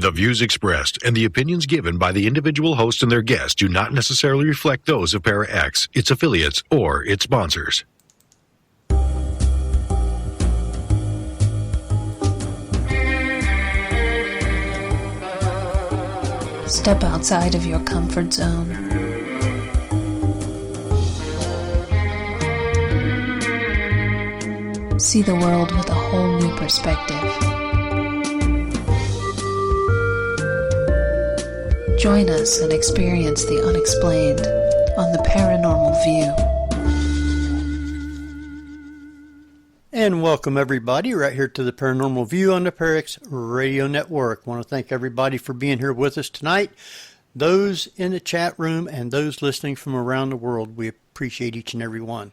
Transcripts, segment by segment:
The views expressed and the opinions given by the individual host and their guests do not necessarily reflect those of ParaX, its affiliates, or its sponsors. Step outside of your comfort zone. See the world with a whole new perspective. Join us and experience the unexplained on the Paranormal View. And welcome everybody right here to the Paranormal View on the ParaX Radio Network. I want to thank everybody for being here with us tonight. Those in the chat room and those listening from around the world, we appreciate each and every one.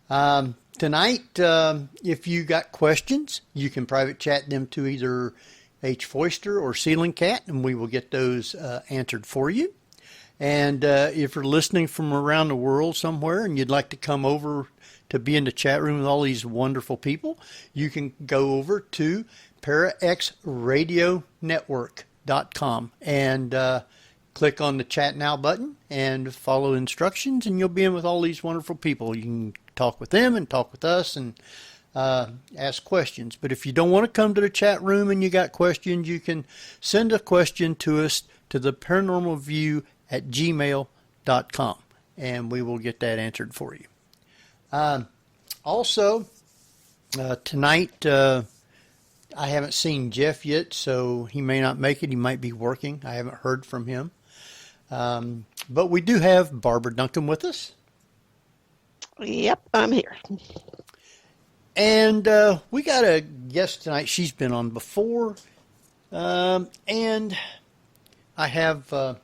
Tonight, if you got questions, you can private chat them to either H. Foister or Ceiling Cat, and we will get those answered for you. And if you're listening from around the world somewhere and you'd like to come over to be in the chat room with all these wonderful people, you can go over to paraxradionetwork.com and click on the Chat Now button and follow instructions, and you'll be in with all these wonderful people. You can talk with them and talk with us and ask questions. But if you don't want to come to the chat room and you got questions, you can send a question to us to the paranormalview@gmail.com, and we will get that answered for you. Also, tonight, I haven't seen Jeff yet, so he may not make it. He might be working. I haven't heard from him. But we do have Barbara Duncan with us. Yep, I'm here. And we got a guest tonight. She's been on before. And I have, I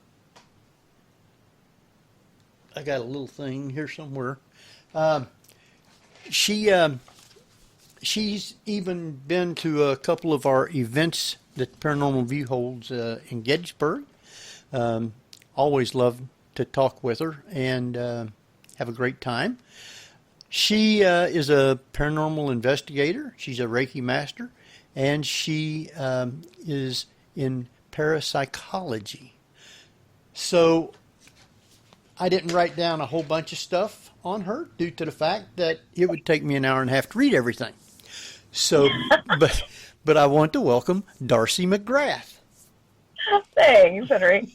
got a little thing here somewhere. She's even been to a couple of our events that Paranormal View holds in Gettysburg. Always love to talk with her and have a great time. She is a paranormal investigator. She's a Reiki Master, and she is in parapsychology. So I didn't write down a whole bunch of stuff on her due to the fact that it would take me an hour and a half to read everything. So, but I want to welcome Darcie McGrath. Thanks, Henry.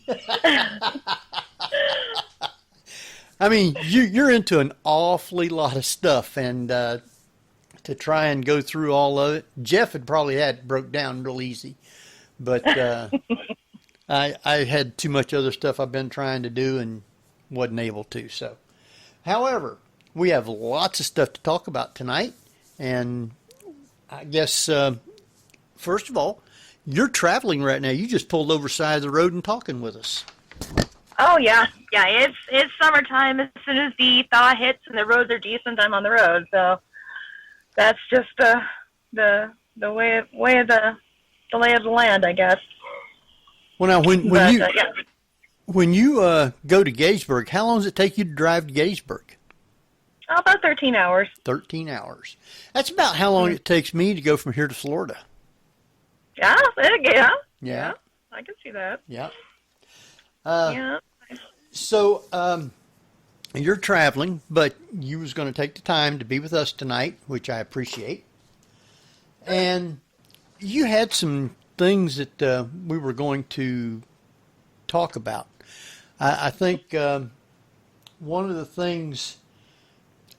I mean, you're into an awfully lot of stuff, and to try and go through all of it, Jeff had probably had it broke down real easy, but I had too much other stuff I've been trying to do and wasn't able to. So, however, we have lots of stuff to talk about tonight, and I guess first of all, you're traveling right now. You just pulled over side of the road and talking with us. Oh yeah. It's summertime. As soon as the thaw hits and the roads are decent, I'm on the road. So that's just the way of the lay of the land, I guess. Well, now when you go to Gettysburg, how long does it take you to drive to Gettysburg? Oh, about 13 hours. 13 hours. That's about how long it takes me to go from here to Florida. Yeah. Yeah. I can see that. Yeah. Yeah. So, you're traveling, but you was going to take the time to be with us tonight, which I appreciate. And you had some things that we were going to talk about. I think one of the things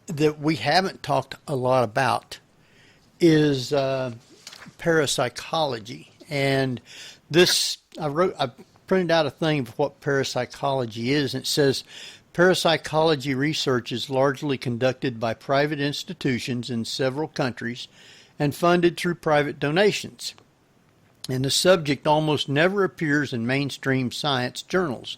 that we haven't talked a lot about is parapsychology. And this, I printed out a thing of what parapsychology is, and it says parapsychology research is largely conducted by private institutions in several countries and funded through private donations. And the subject almost never appears in mainstream science journals.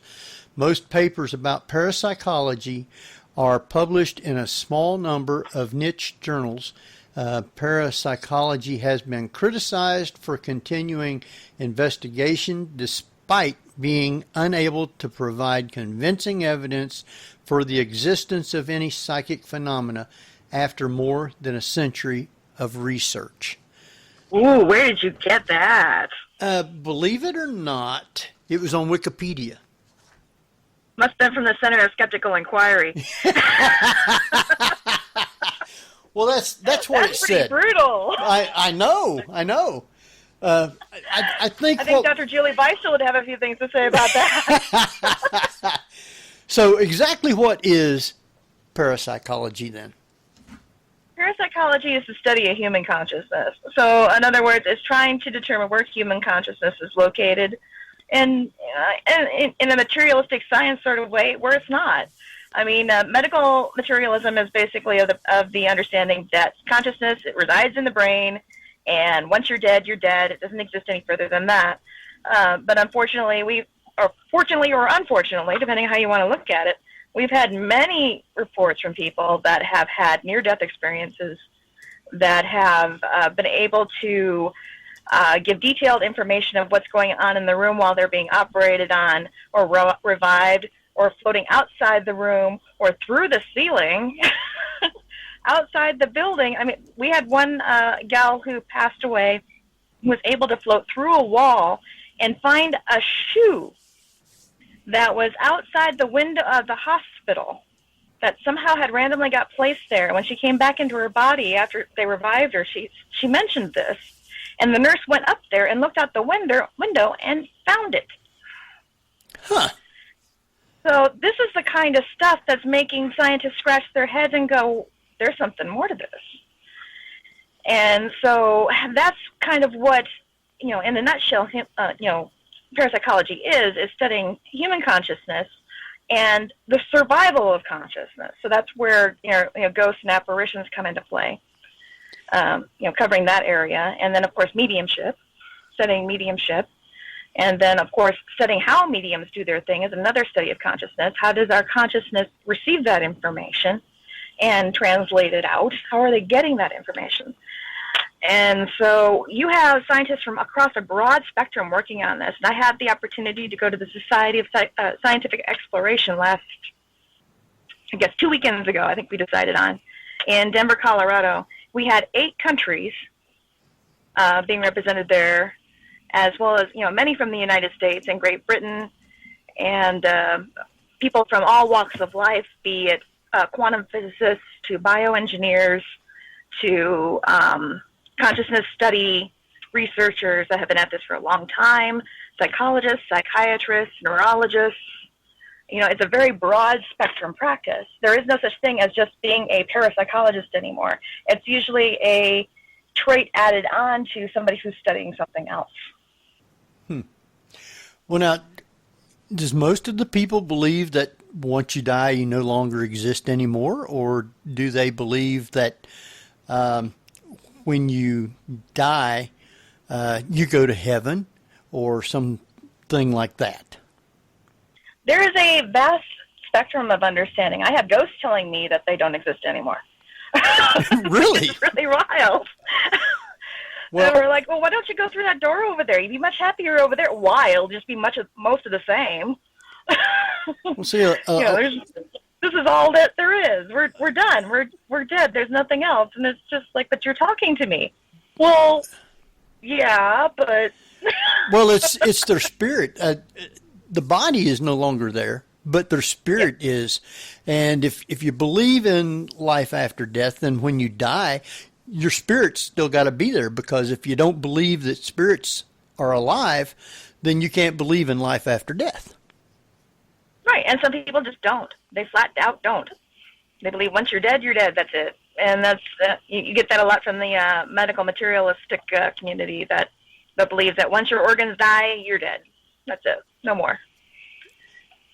Most papers about parapsychology are published in a small number of niche journals. Parapsychology has been criticized for continuing investigation despite being unable to provide convincing evidence for the existence of any psychic phenomena after more than a century of research. Ooh, where did you get that? Believe it or not, it was on Wikipedia. Must have been from the Center of Skeptical Inquiry. Well, that's what it said. That's pretty brutal. I know. I think Dr. Julie Beisel would have a few things to say about that. So exactly what is parapsychology then? Parapsychology is the study of human consciousness. So, in other words, it's trying to determine where human consciousness is located, and in a materialistic science sort of way, where it's not. I mean, medical materialism is basically of the understanding that consciousness, it resides in the brain, and once you're dead, you're dead. It doesn't exist any further than that. But unfortunately, fortunately or unfortunately, depending on how you want to look at it, we've had many reports from people that have had near-death experiences that have been able to give detailed information of what's going on in the room while they're being operated on or revived, or floating outside the room or through the ceiling outside the building. I mean, we had one gal who passed away who was able to float through a wall and find a shoe that was outside the window of the hospital that somehow had randomly got placed there. When she came back into her body after they revived her, she mentioned this, and the nurse went up there and looked out the window and found it. Huh. So this is the kind of stuff that's making scientists scratch their heads and go, there's something more to this. And so that's kind of what, in a nutshell, parapsychology is studying human consciousness and the survival of consciousness. So that's where, ghosts and apparitions come into play, covering that area. And then, of course, mediumship, studying mediumship. And then, of course, studying how mediums do their thing is another study of consciousness. How does our consciousness receive that information and translate it out? How are they getting that information? And so you have scientists from across a broad spectrum working on this. And I had the opportunity to go to the Society of Scientific Exploration last, 2 weekends ago, I think we decided on, in Denver, Colorado. We had 8 countries being represented there, as well as, many from the United States and Great Britain, and people from all walks of life, be it quantum physicists to bioengineers to consciousness study researchers that have been at this for a long time, psychologists, psychiatrists, neurologists. It's a very broad spectrum practice. There is no such thing as just being a parapsychologist anymore. It's usually a trait added on to somebody who's studying something else. Well, now, does most of the people believe that once you die, you no longer exist anymore? Or do they believe that when you die, you go to heaven or something like that? There is a vast spectrum of understanding. I have ghosts telling me that they don't exist anymore. Really? It's really wild. Well, and we're like, well, why don't you go through that door over there? You'd be much happier over there. Why? It'll just be most of the same. Well, see, this is all that there is. We're done. We're dead. There's nothing else. And it's just like, but you're talking to me. Well, yeah, but well, it's their spirit. The body is no longer there, but their spirit is. And if you believe in life after death, then when you die, your spirit's still got to be there, because if you don't believe that spirits are alive, then you can't believe in life after death. Right, and some people just don't. They flat out don't. They believe once you're dead, that's it. And that's you get that a lot from the medical materialistic community that believes that once your organs die, you're dead. That's it. No more.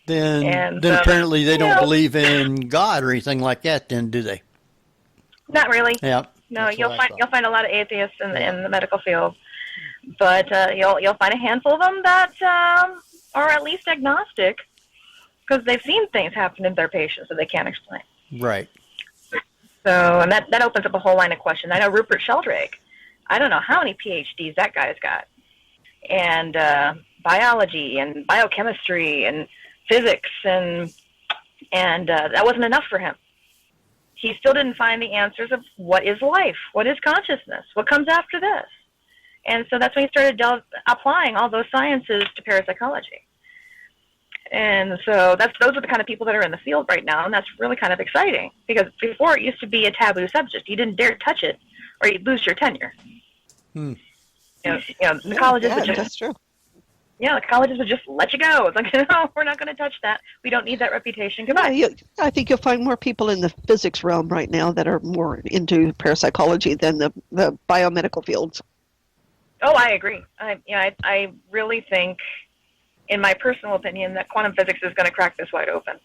Then apparently they don't believe in God or anything like that, then, do they? Not really. Yeah. No, you'll find a lot of atheists in the medical field, but you'll find a handful of them that are at least agnostic, because they've seen things happen in their patients that they can't explain. Right. So, and that opens up a whole line of questions. I know Rupert Sheldrake. I don't know how many PhDs that guy's got, and biology and biochemistry and physics, and that wasn't enough for him. He still didn't find the answers of what is life, what is consciousness, what comes after this. And so that's when he started applying all those sciences to parapsychology. And so those are the kind of people that are in the field right now, and that's really kind of exciting, because before it used to be a taboo subject. You didn't dare touch it or you'd lose your tenure. Hmm. The colleges would just, that's true. the colleges would just let you go. It's like, no, we're not going to touch that. We don't need that reputation. Goodbye. I think you'll find more people in the physics realm right now that are more into parapsychology than the biomedical fields. Oh, I agree. I really think, in my personal opinion, that quantum physics is going to crack this wide open.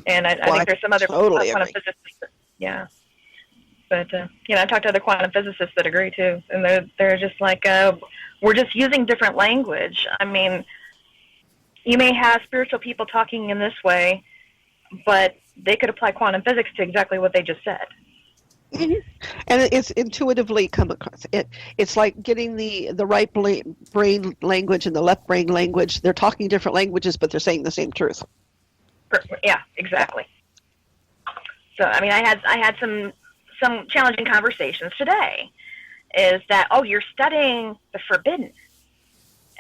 And I think there's some other quantum physicists. Yeah. But, I've talked to other quantum physicists that agree, too. And they're just like, we're just using different language. I mean, you may have spiritual people talking in this way, but they could apply quantum physics to exactly what they just said. Mm-hmm. And it's intuitively come across. It's like getting the right brain language and the left brain language. They're talking different languages, but they're saying the same truth. Yeah, exactly. So, I mean, I had some challenging conversations today. Is that, you're studying the forbidden?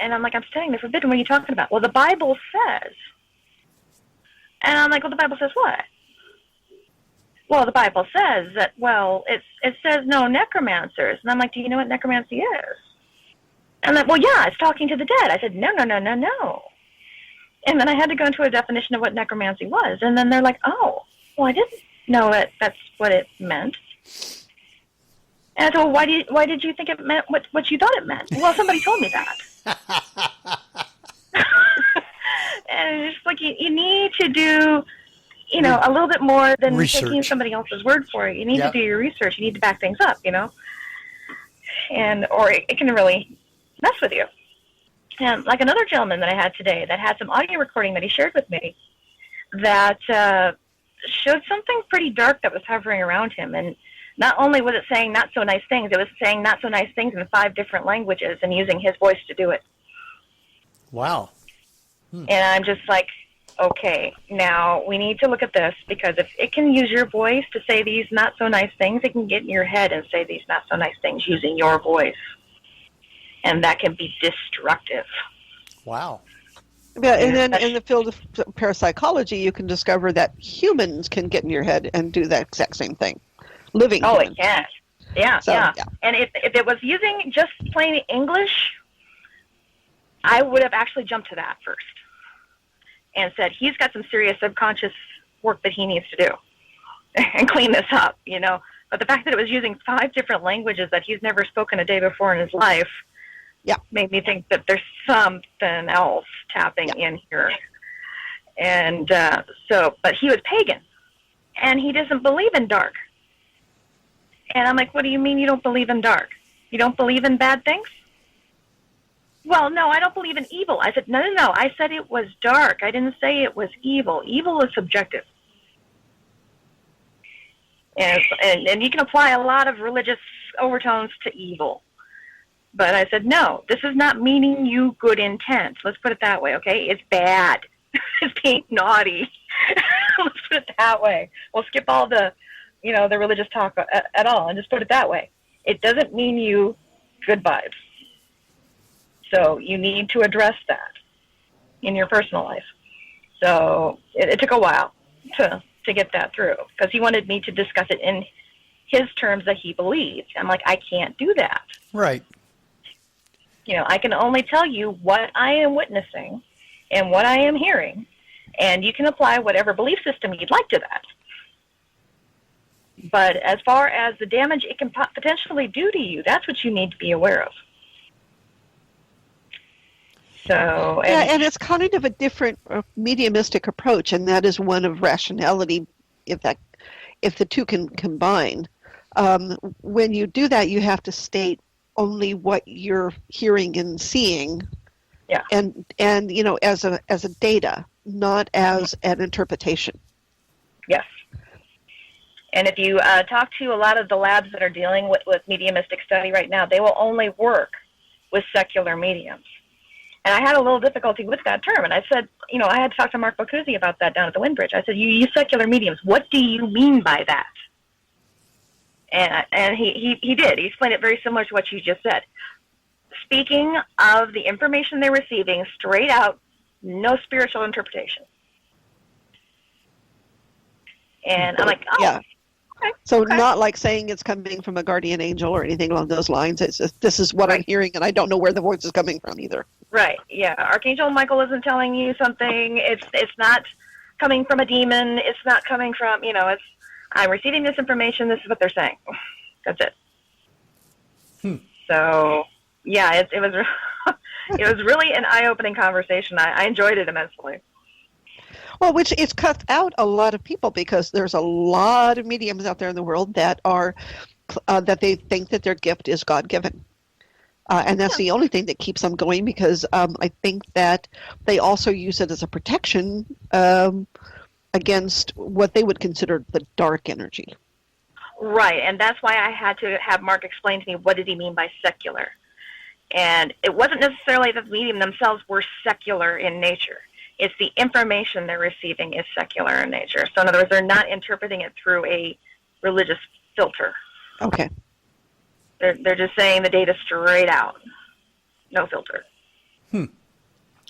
And I'm like, I'm studying the forbidden. What are you talking about? Well, the Bible says. And I'm like, well, the Bible says what? Well, the Bible says that, it says no necromancers. And I'm like, do you know what necromancy is? And like, well, yeah, it's talking to the dead. I said, no. And then I had to go into a definition of what necromancy was. And then they're like, oh, well, I didn't know that's what it meant. And I said, well, why did you think it meant what you thought it meant? Well, somebody told me that. And it's like, you need to do, a little bit more than taking somebody else's word for it. You need to do your research. You need to back things up, or it can really mess with you. And like another gentleman that I had today that had some audio recording that he shared with me that showed something pretty dark that was hovering around him. And not only was it saying not so nice things, it was saying not so nice things in 5 different languages and using his voice to do it. Wow. And I'm just like, okay, now we need to look at this, because if it can use your voice to say these not so nice things, it can get in your head and say these not so nice things using your voice. And that can be destructive. Wow. Yeah, and then in the field of parapsychology, you can discover that humans can get in your head and do that exact same thing. Living humans. It can. Yeah. And if it was using just plain English, I would have actually jumped to that first and said, he's got some serious subconscious work that he needs to do and clean this up, But the fact that it was using 5 different languages that he's never spoken a day before in his life made me think that there's something else tapping in here. And but he was pagan, and he doesn't believe in dark. And I'm like, what do you mean you don't believe in dark? You don't believe in bad things? Well, no, I don't believe in evil. I said, no. I said it was dark. I didn't say it was evil. Evil is subjective. And you can apply a lot of religious overtones to evil. But I said, no, this is not meaning you good intent. Let's put it that way, okay? It's bad. It's being naughty. Let's put it that way. We'll skip all the religious talk at all and just put it that way. It doesn't mean you good vibes. So you need to address that in your personal life. So it took a while to get that through, because he wanted me to discuss it in his terms that he believed. I'm like, I can't do that. Right. I can only tell you what I am witnessing and what I am hearing, and you can apply whatever belief system you'd like to that. But as far as the damage it can potentially do to you, that's what you need to be aware of. So, and it's kind of a different mediumistic approach, and that is one of rationality. If the two can combine, when you do that, you have to state only what you're hearing and seeing, and as a data, not as an interpretation. Yes. And if you talk to a lot of the labs that are dealing with mediumistic study right now, they will only work with secular mediums. And I had a little difficulty with that term. And I said, I had to talk to Mark Bocuzzi about that down at the Windbridge. I said, you use secular mediums. What do you mean by that? And he did. He explained it very similar to what you just said. Speaking of the information they're receiving straight out, no spiritual interpretation. And I'm like, oh, yeah. Okay, So okay. not like saying it's coming from a guardian angel or anything along those lines. It's just, this is what I'm Right. hearing, and I don't know where the voice is coming from either. Right, yeah. Archangel Michael isn't telling you something. It's not coming from a demon. It's not coming from, it's, I'm receiving this information. This is what they're saying. That's it. So, yeah, it was it was really an eye-opening conversation. I enjoyed it immensely. Well, which it's cut out a lot of people because there's a lot of mediums out there in the world that are that they think that their gift is God-given. And that's the only thing that keeps them going because I think that they also use it as a protection against what they would consider the dark energy. Right, and that's why I had to have Mark explain to me what did he mean by secular. And it wasn't necessarily that the medium themselves were secular in nature. It's the information they're receiving is secular in nature. So in other words, they're not interpreting it through a religious filter. Okay. They're just saying the data straight out, no filter.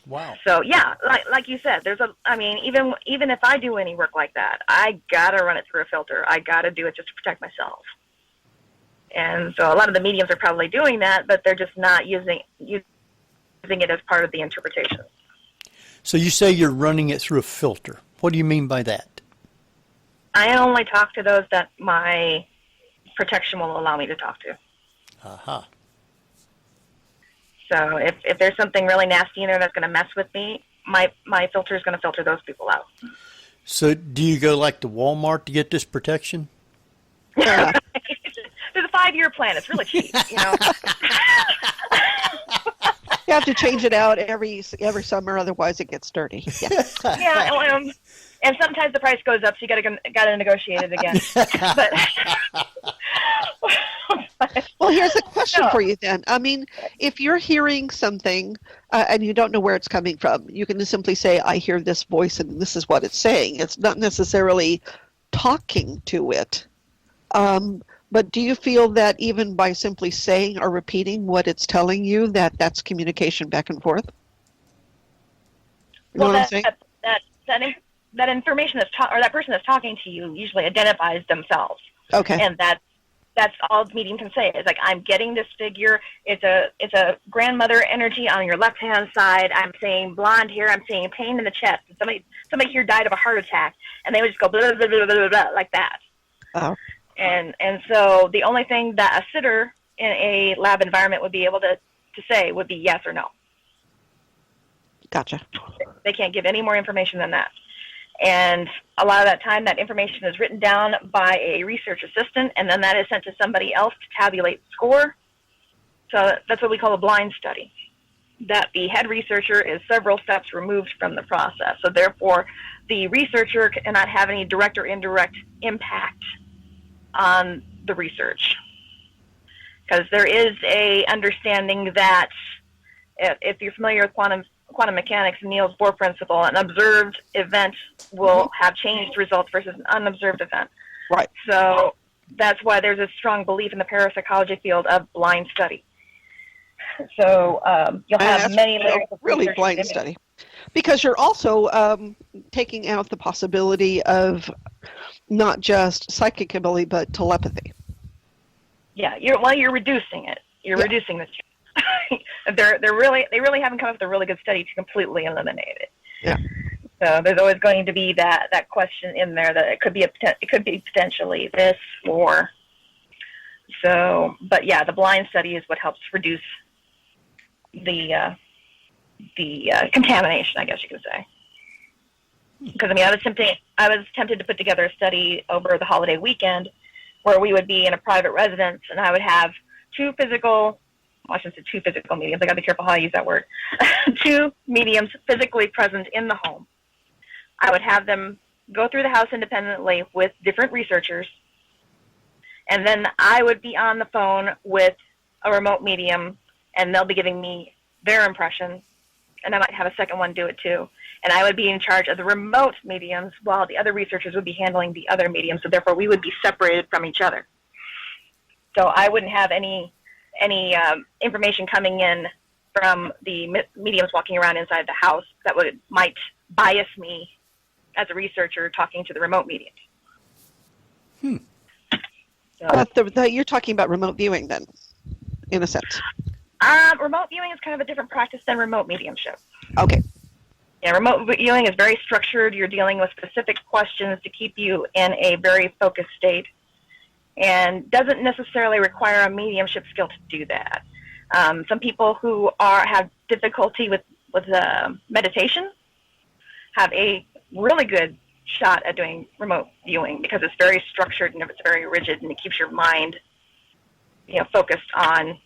Wow. So yeah, like you said, even if I do any work like that, I gotta run it through a filter. I gotta do it just to protect myself. And so a lot of the mediums are probably doing that, but they're just not using it as part of the interpretation. So you say you're running it through a filter. What do you mean by that? I only talk to those that my protection will allow me to talk to. Aha. So if there's something really nasty in there that's going to mess with me, my filter is going to filter those people out. So do you go like to Walmart to get this protection? Yeah. There's a 5-year plan. It's really cheap, You have to change it out every summer, otherwise it gets dirty. Yeah. Yeah, and sometimes the price goes up, so you got to negotiate it again. But Well, here's a question No. for you then. I mean, if you're hearing something and you don't know where it's coming from, you can just simply say, I hear this voice and this is what it's saying. It's not necessarily talking to it. But do you feel that even by simply saying or repeating what it's telling you, that's communication back and forth? You know well, what I'm saying? that information or that person that's talking to you usually identifies themselves, Okay. and that's all the medium can say. It's like, I'm getting this figure. It's a grandmother energy on your left hand side. I'm saying blonde hair. I'm saying pain in the chest. Somebody here died of a heart attack, and they would just go blah blah blah blah blah, blah like that. Oh. And so the only thing that a sitter in a lab environment would be able to say would be yes or no. Gotcha. They can't give any more information than that. And a lot of that time, that information is written down by a research assistant, and then that is sent to somebody else to tabulate the score. So that's what we call a blind study, that the head researcher is several steps removed from the process. So therefore, the researcher cannot have any direct or indirect impact on the research. Because there is a understanding that, if you're familiar with quantum mechanics, Niels Bohr principle, an observed event will have changed results versus an unobserved event. Right. So that's why there's a strong belief in the parapsychology field of blind study. So you'll have That's many layers of really research blind and study. Because you're also taking out the possibility of not just psychic ability, but telepathy. Yeah, you're reducing it. You're reducing the chance. they really haven't come up with a really good study to completely eliminate it. Yeah. So there's always going to be that question in there that it could be potentially this or so. But yeah, the blind study is what helps reduce the contamination, I guess you could say. Because I was tempted to put together a study over the holiday weekend where we would be in a private residence, and I would have two physical mediums. I got to be careful how I use that word. 2 mediums physically present in the home. I would have them go through the house independently with different researchers, and then I would be on the phone with a remote medium, and they'll be giving me their impression, and I might have a second one do it too. And I would be in charge of the remote mediums while the other researchers would be handling the other mediums, so therefore we would be separated from each other. So I wouldn't have any information coming in from the mediums walking around inside the house that might bias me as a researcher talking to the remote mediums. So, you're talking about remote viewing then, in a sense. Remote viewing is kind of a different practice than remote mediumship. Okay. Yeah, remote viewing is very structured. You're dealing with specific questions to keep you in a very focused state, and doesn't necessarily require a mediumship skill to do that. Some people who have difficulty with meditation have a really good shot at doing remote viewing because it's very structured and it's very rigid, and it keeps your mind, focused on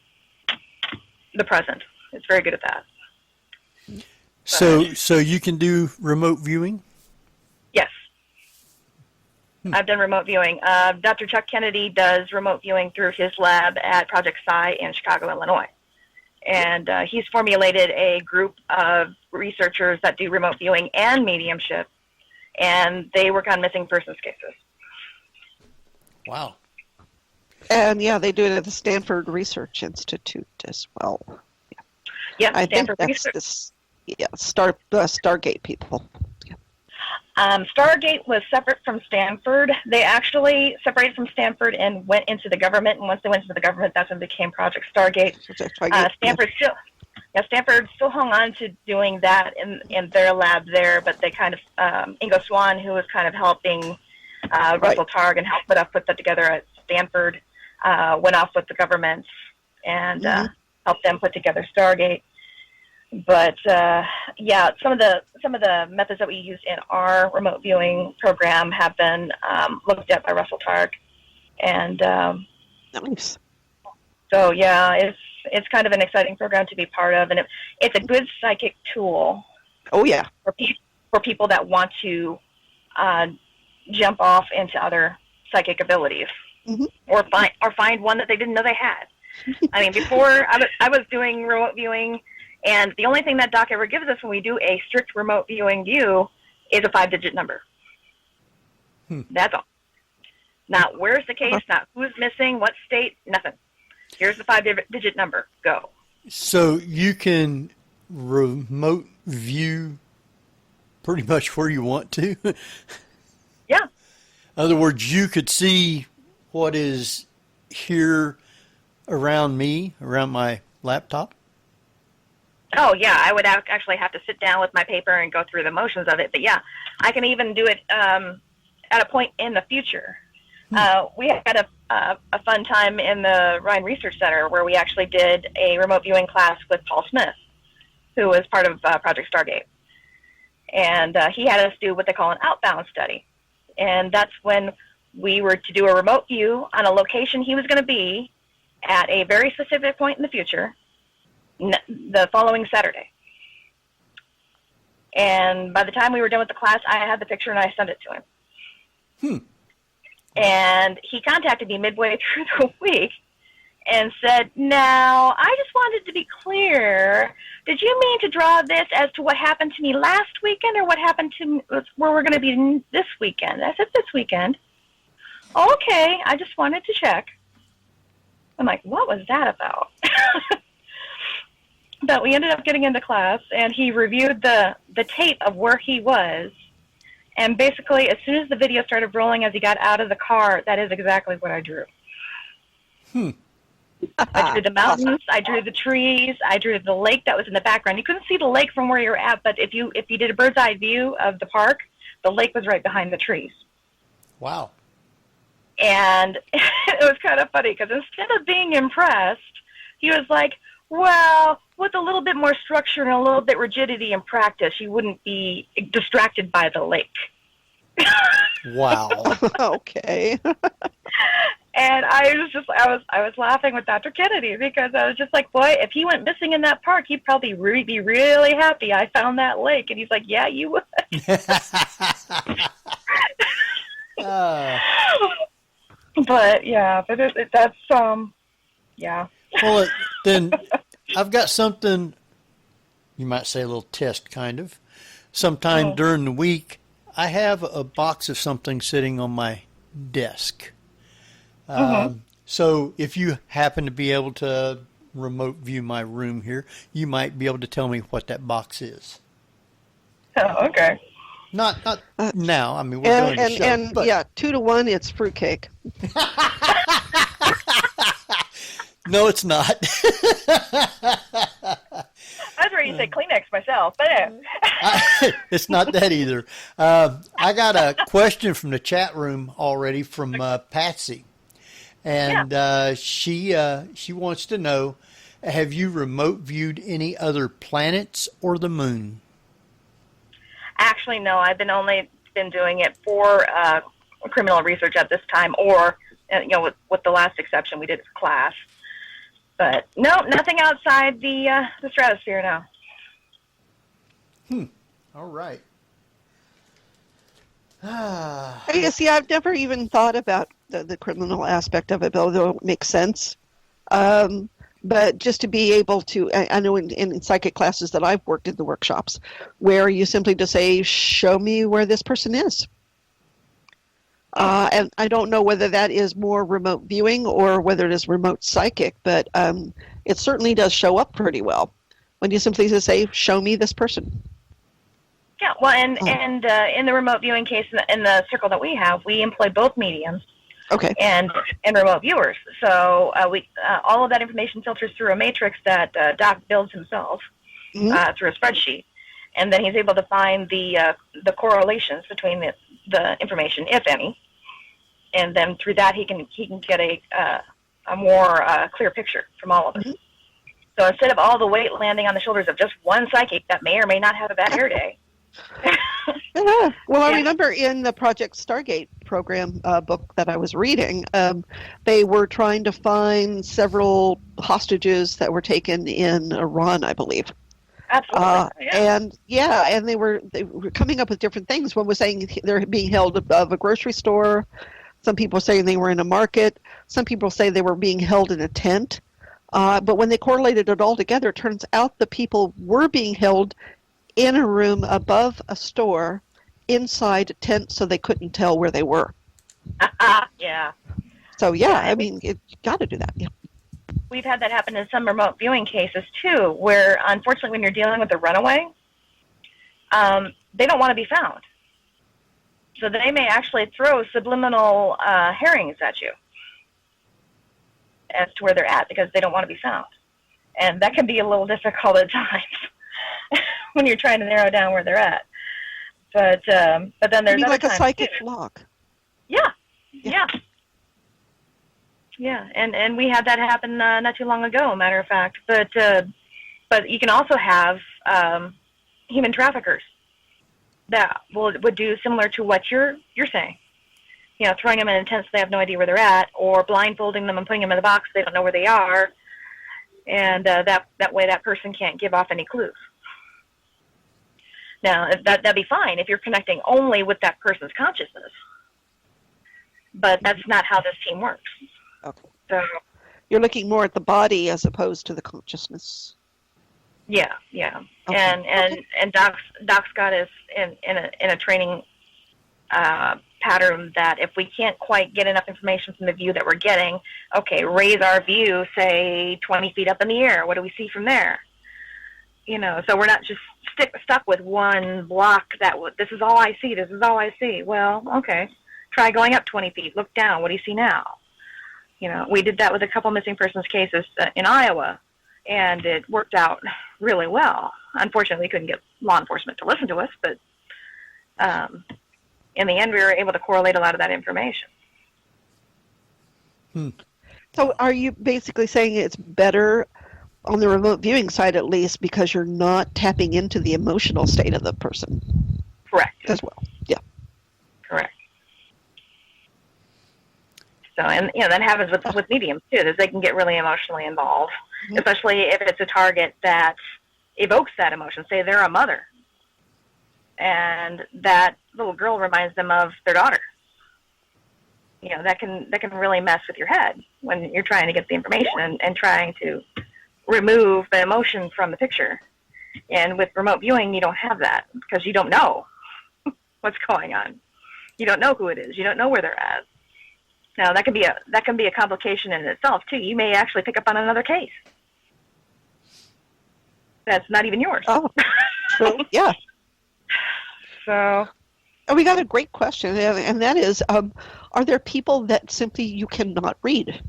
the present. It's very good at that. So you can do remote viewing? Yes. I've done remote viewing. Dr. Chuck Kennedy does remote viewing through his lab at Project Psi in Chicago, Illinois. And he's formulated a group of researchers that do remote viewing and mediumship, and they work on missing persons cases. Wow. And yeah, they do it at the Stanford Research Institute as well. Yeah, I Stanford think that's Research. Stargate people. Stargate was separate from Stanford. They actually separated from Stanford and went into the government. And once they went into the government, that's when it became Project Stargate. Stanford still hung on to doing that in their lab there, but they kind of Ingo Swann, who was kind of helping Russell Targ and helped put that together at Stanford, went off with the government and helped them put together Stargate. But some of the methods that we use in our remote viewing program have been looked at by Russell Targ, and nice. So yeah, it's kind of an exciting program to be part of, and it's a good psychic tool. Oh yeah, for people that want to jump off into other psychic abilities, or find one that they didn't know they had. I mean, before I was doing remote viewing. And the only thing that Doc ever gives us when we do a strict remote viewing view is a 5-digit number. That's all. Not where's the case, not who's missing, what state, nothing. Here's the 5-digit number. Go. So you can remote view pretty much where you want to? Yeah. In other words, you could see what is here around me, around my laptop? Oh, yeah, I would actually have to sit down with my paper and go through the motions of it. But, yeah, I can even do it at a point in the future. We had a fun time in the Rhine Research Center where we actually did a remote viewing class with Paul Smith, who was part of Project Stargate. And he had us do what they call an outbound study. And that's when we were to do a remote view on a location he was going to be at a very specific point in the future, the following Saturday. And by the time we were done with the class, I had the picture and I sent it to him. And he contacted me midway through the week and said, now, I just wanted to be clear. Did you mean to draw this as to what happened to me last weekend or what happened to where we're going to be this weekend? I said, this weekend. Okay, I just wanted to check. I'm like, what was that about? But we ended up getting into class, and he reviewed the tape of where he was. And basically, as soon as the video started rolling as he got out of the car, that is exactly what I drew. I drew the mountains, awesome. I drew the trees, I drew the lake that was in the background. You couldn't see the lake from where you were at, but if you did a bird's eye view of the park, the lake was right behind the trees. Wow. And it was kind of funny, because instead of being impressed, he was like, well, with a little bit more structure and a little bit rigidity in practice, you wouldn't be distracted by the lake. Wow. Okay. And I was laughing with Dr. Kennedy, because I was just like, boy, if he went missing in that park, he'd probably be really happy I found that lake. And he's like, yeah, you would. But yeah, that's yeah. Well, then I've got something, you might say a little test kind of. Sometime during the week, I have a box of something sitting on my desk. So if you happen to be able to remote view my room here, you might be able to tell me what that box is. Oh, okay. Not now. I mean, we're doing a show. But yeah, 2-to-1, it's fruitcake. no, it's not. I was ready to say Kleenex myself, but It's not that either. I got a question from the chat room already from Patsy, and she wants to know: have you remote viewed any other planets or the moon? actually, no. I've only been doing it for criminal research at this time, or with the last exception we did as class. But no, nothing outside the stratosphere now. All right. You see, I've never even thought about the criminal aspect of it, although it makes sense. But just to be able to, I know in psychic classes that I've worked in the workshops, where you simply just say, show me where this person is. And I don't know whether that is more remote viewing or whether it is remote psychic, but it certainly does show up pretty well when you simply just say, show me this person. Yeah, well, and in the remote viewing case, in the circle that we have, we employ both mediums. Okay. And remote viewers. So all of that information filters through a matrix that Doc builds himself through a spreadsheet, and then he's able to find the correlations between the information, if any, and then through that he can get a more clear picture from all of it. So instead of all the weight landing on the shoulders of just one psychic that may or may not have a bad hair day. Yeah. Well, I remember in the Project Stargate program book that I was reading, they were trying to find several hostages that were taken in Iran, I believe. Absolutely. And they were coming up with different things. One was saying they're being held above a grocery store. Some people saying they were in a market. Some people say they were being held in a tent. But when they correlated it all together, it turns out the people were being held in a room above a store, inside a tent, so they couldn't tell where they were. Yeah. So I mean, you got to do that. Yeah. We've had that happen in some remote viewing cases too, where unfortunately, when you're dealing with a runaway, they don't want to be found. So they may actually throw subliminal herrings at you as to where they're at because they don't want to be found, and that can be a little difficult at times. When you're trying to narrow down where they're at, but then there's other like a times psychic too. block. Yeah, and we had that happen not too long ago, matter of fact. But you can also have human traffickers that would do similar to what you're saying. Throwing them in a tent so they have no idea where they're at, or blindfolding them and putting them in the box so they don't know where they are, and that way that person can't give off any clues. Now, that'd be fine if you're connecting only with that person's consciousness. But that's not how this team works. Okay. So you're looking more at the body as opposed to the consciousness. Yeah. Okay. And Doc's got us in a training pattern that if we can't quite get enough information from the view that we're getting, okay, raise our view, say 20 feet up in the air. What do we see from there? So we're not just stuck with one block this is all I see, this is all I see. Well, okay, try going up 20 feet, look down, what do you see now? We did that with a couple missing persons cases in Iowa, and it worked out really well. Unfortunately, we couldn't get law enforcement to listen to us, but in the end, we were able to correlate a lot of that information. So are you basically saying it's better on the remote viewing side, at least, because you're not tapping into the emotional state of the person? Correct. As well, yeah. Correct. So, and that happens with mediums too, that they can get really emotionally involved, especially if it's a target that evokes that emotion. Say they're a mother, and that little girl reminds them of their daughter. That can really mess with your head when you're trying to get the information and trying to remove the emotion from the picture. And with remote viewing, you don't have that because you don't know what's going on. You don't know who it is. You don't know where they're at. Now that can be a complication in itself too. You may actually pick up on another case that's not even yours. Oh, true. Yeah. So. And we got a great question, and that is, are there people that simply you cannot read?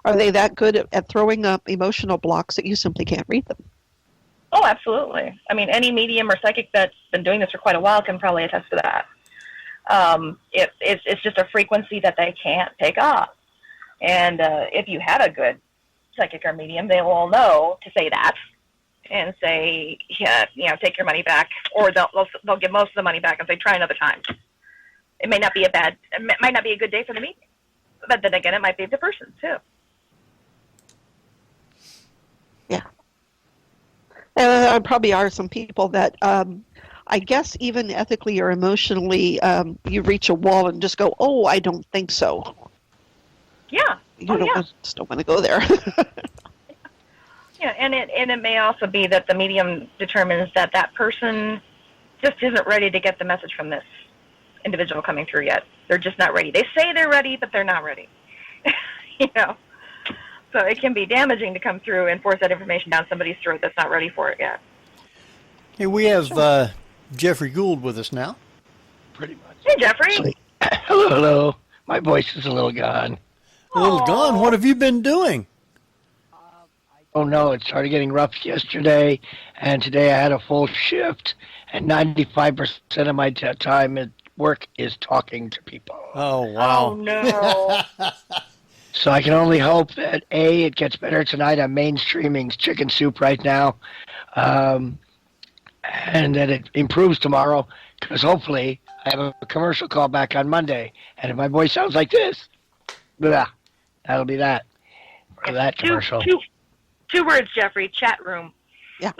Are they that good at throwing up emotional blocks that you simply can't read them? Oh, absolutely. I mean, any medium or psychic that's been doing this for quite a while can probably attest to that. It's just a frequency that they can't take off. And if you had a good psychic or medium, they will know to say that and say, yeah, take your money back, or they'll give most of the money back and say, try another time. It might not be a good day for the medium, but then again, it might be the person too. Yeah. There probably are some people that, I guess even ethically or emotionally, you reach a wall and just go, oh, I don't think so. Yeah. Just don't want to go there. Yeah, and it may also be that the medium determines that person just isn't ready to get the message from this individual coming through yet. They're just not ready. They say they're ready, but they're not ready. So it can be damaging to come through and force that information down somebody's throat that's not ready for it yet. Hey, we have Jeffrey Gould with us now. Pretty much. Hey, Jeffrey. Hello. My voice is a little gone. A little gone. What have you been doing? Oh no, it started getting rough yesterday, and today I had a full shift, and 95% of my time at work is talking to people. Oh, wow. Oh, no. So I can only hope that, A, it gets better tonight. I'm mainstreaming chicken soup right now, and that it improves tomorrow, because hopefully I have a commercial call back on Monday, and if my voice sounds like this, blah, that'll be that for that commercial. Two words, Jeffrey. Chat room. Yeah.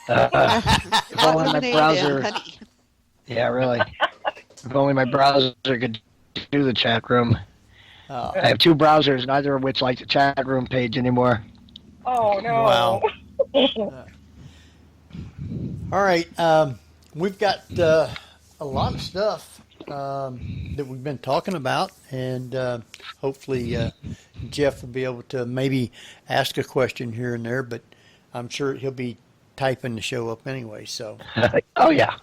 If only my browser. Yeah, really. If only my browser could do the chat room. Oh. I have two browsers, neither of which like the chat room page anymore. Oh, no. Wow. All right. We've got a lot of stuff that we've been talking about, and hopefully Jeff will be able to maybe ask a question here and there, but I'm sure he'll be typing the show up anyway. So. Oh, yeah.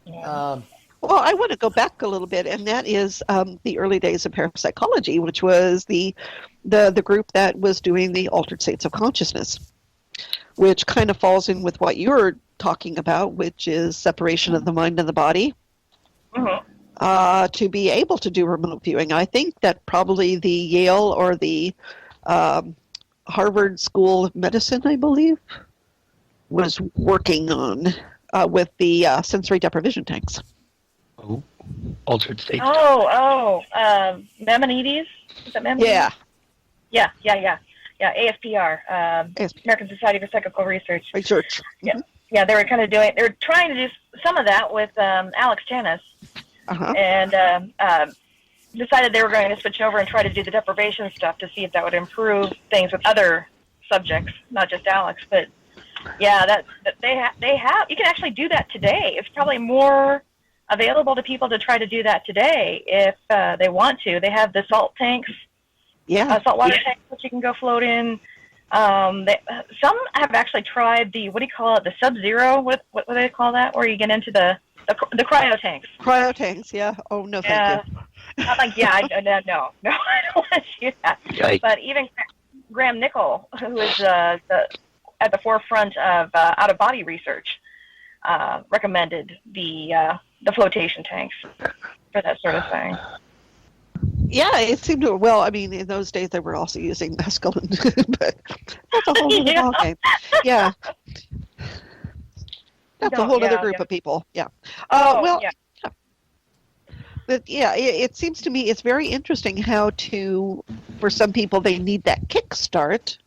Yeah. Well, I want to go back a little bit, and that is the early days of parapsychology, which was the group that was doing the altered states of consciousness, which kind of falls in with what you're talking about, which is separation of the mind and the body. Mm-hmm. To be able to do remote viewing. I think that probably the Yale or the Harvard School of Medicine, I believe, was working on with the sensory deprivation tanks. Oh, altered states. Maimonides? Is that Maimonides? Yeah. Yeah, ASPR, American Society for Psychical Research. Mm-hmm. Yeah, they were trying to do some of that with Alex Janus. Uh-huh. And decided they were going to switch over and try to do the deprivation stuff to see if that would improve things with other subjects, not just Alex. But yeah, they have. You can actually do that today. It's probably more available to people to try to do that today if they want to. They have the salt tanks, saltwater tanks that you can go float in. Some have actually tried the the Sub-Zero. What do they call that? Where you get into the cryo tanks. Cryo tanks, yeah. Oh, no, thank you. I'm like, no, I don't want to do that. Yikes. But even Graham Nickel, who is at the forefront of out-of-body research, recommended the flotation tanks for that sort of thing. Yeah, it seemed to. Well, I mean, in those days they were also using mescaline, but that's a whole other ballgame. Yeah. That's a whole other group of people. Yeah. It seems to me it's very interesting how for some people, they need that kickstart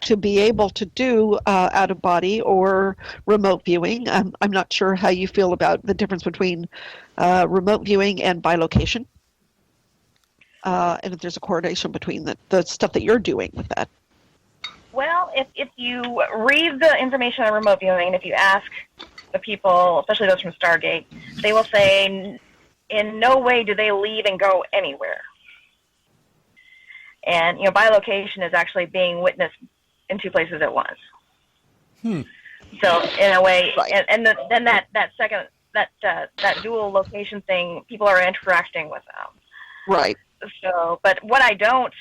to be able to do out of body or remote viewing. I'm not sure how you feel about the difference between remote viewing and bilocation, and if there's a correlation between the stuff that you're doing with that. Well, if you read the information on remote viewing, and if you ask the people, especially those from Stargate, they will say in no way do they leave and go anywhere. And bilocation is actually being witnessed in two places at once. So in a way, Right. and then that second that dual location thing, people are interacting with them. Right. So, but what I don't,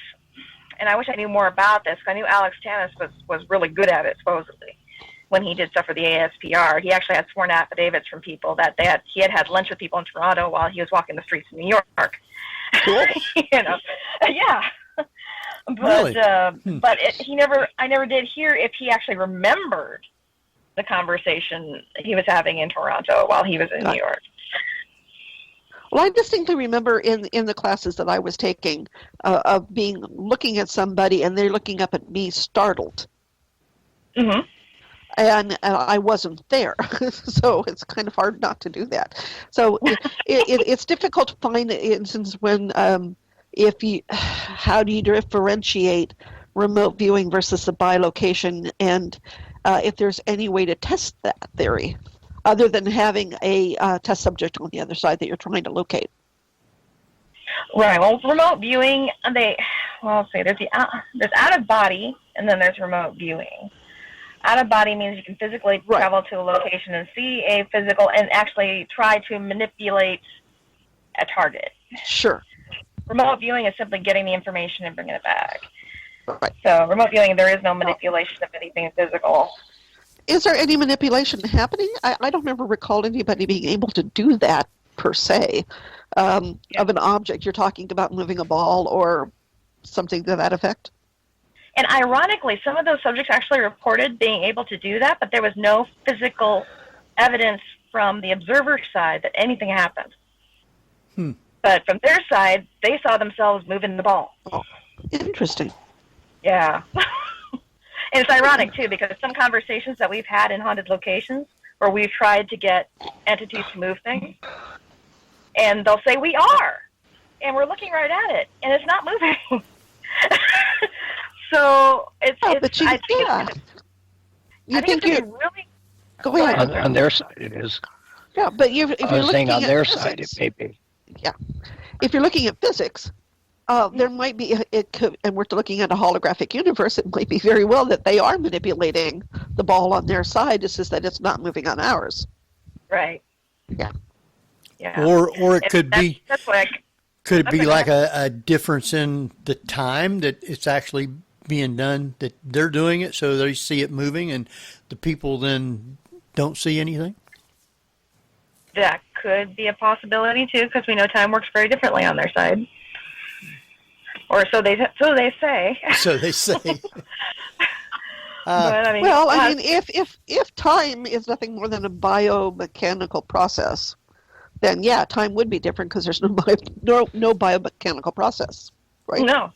and I wish I knew more about this. I knew Alex Tannis was really good at it, supposedly, when he did stuff for the ASPR. He actually had sworn affidavits from people that he had lunch with people in Toronto while he was walking the streets of New York. Cool. Yeah. But Really? But I never did hear if he actually remembered the conversation he was having in Toronto while he was in New York. Well, I distinctly remember in the classes that I was taking of looking at somebody and they're looking up at me startled. Mm-hmm. And I wasn't there, so it's kind of hard not to do that. So it's difficult to find instances when how do you differentiate remote viewing versus the bilocation, and if there's any way to test that theory other than having a test subject on the other side that you're trying to locate. Right. Well, remote viewing, let's see, there's out of body, and then there's remote viewing. Out of body means you can physically travel to a location and see a physical and actually try to manipulate a target. Sure. Remote viewing is simply getting the information and bringing it back. Right. So remote viewing, there is no manipulation of anything physical. Is there any manipulation happening? I don't ever recall anybody being able to do that per se of an object. You're talking about moving a ball or something to that effect? And ironically, some of those subjects actually reported being able to do that, but there was no physical evidence from the observer side that anything happened. But from their side, they saw themselves moving the ball. Oh, interesting. Yeah. And it's ironic, too, because some conversations that we've had in haunted locations where we've tried to get entities to move things, and they'll say, we are. And we're looking right at it, and it's not moving. So I think it's going to be really... Go ahead. On their side, it is. Yeah, but if you're looking on at their physics, side, it may be. Yeah. If you're looking at physics, there might be, and we're looking at a holographic universe, it might be very well that they are manipulating the ball on their side. It's just that it's not moving on ours. Right. Yeah. Yeah. Or it could be... That's what Could it be like a difference in the time that it's actually being done, that they're doing it so they see it moving and the people then don't see anything? That could be a possibility, too, because we know time works very differently on their side. Or so they say. So they say. But, I mean, if time is nothing more than a biomechanical process, then yeah, time would be different because there's no biomechanical process, right? No.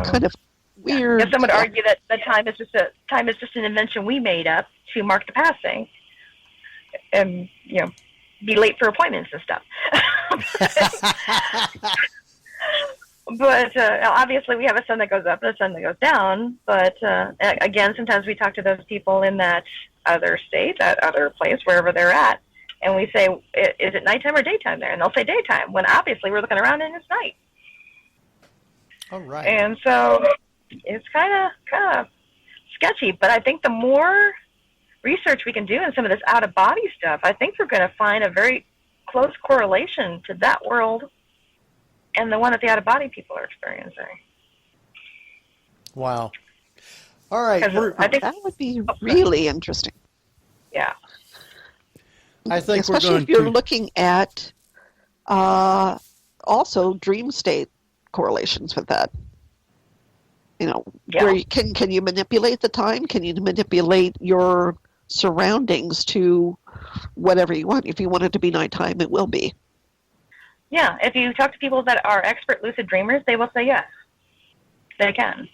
Kind of weird. Some would argue that time is just an invention we made up to mark the passing, and be late for appointments and stuff. But obviously, we have a sun that goes up and a sun that goes down. But again, sometimes we talk to those people in that other state, that other place, wherever they're at, and we say, "Is it nighttime or daytime there?" And they'll say daytime, when obviously we're looking around and it's night. All right. And so it's kind of sketchy. But I think the more research we can do in some of this out-of-body stuff, I think we're going to find a very close correlation to that world and the one that the out-of-body people are experiencing. Wow. All right. I think that would be really interesting. Yeah. I think especially if you're looking at also dream state correlations with that. Where can you manipulate the time? Can you manipulate your surroundings to whatever you want? If you want it to be nighttime, it will be. Yeah, if you talk to people that are expert lucid dreamers, they will say yes, they can.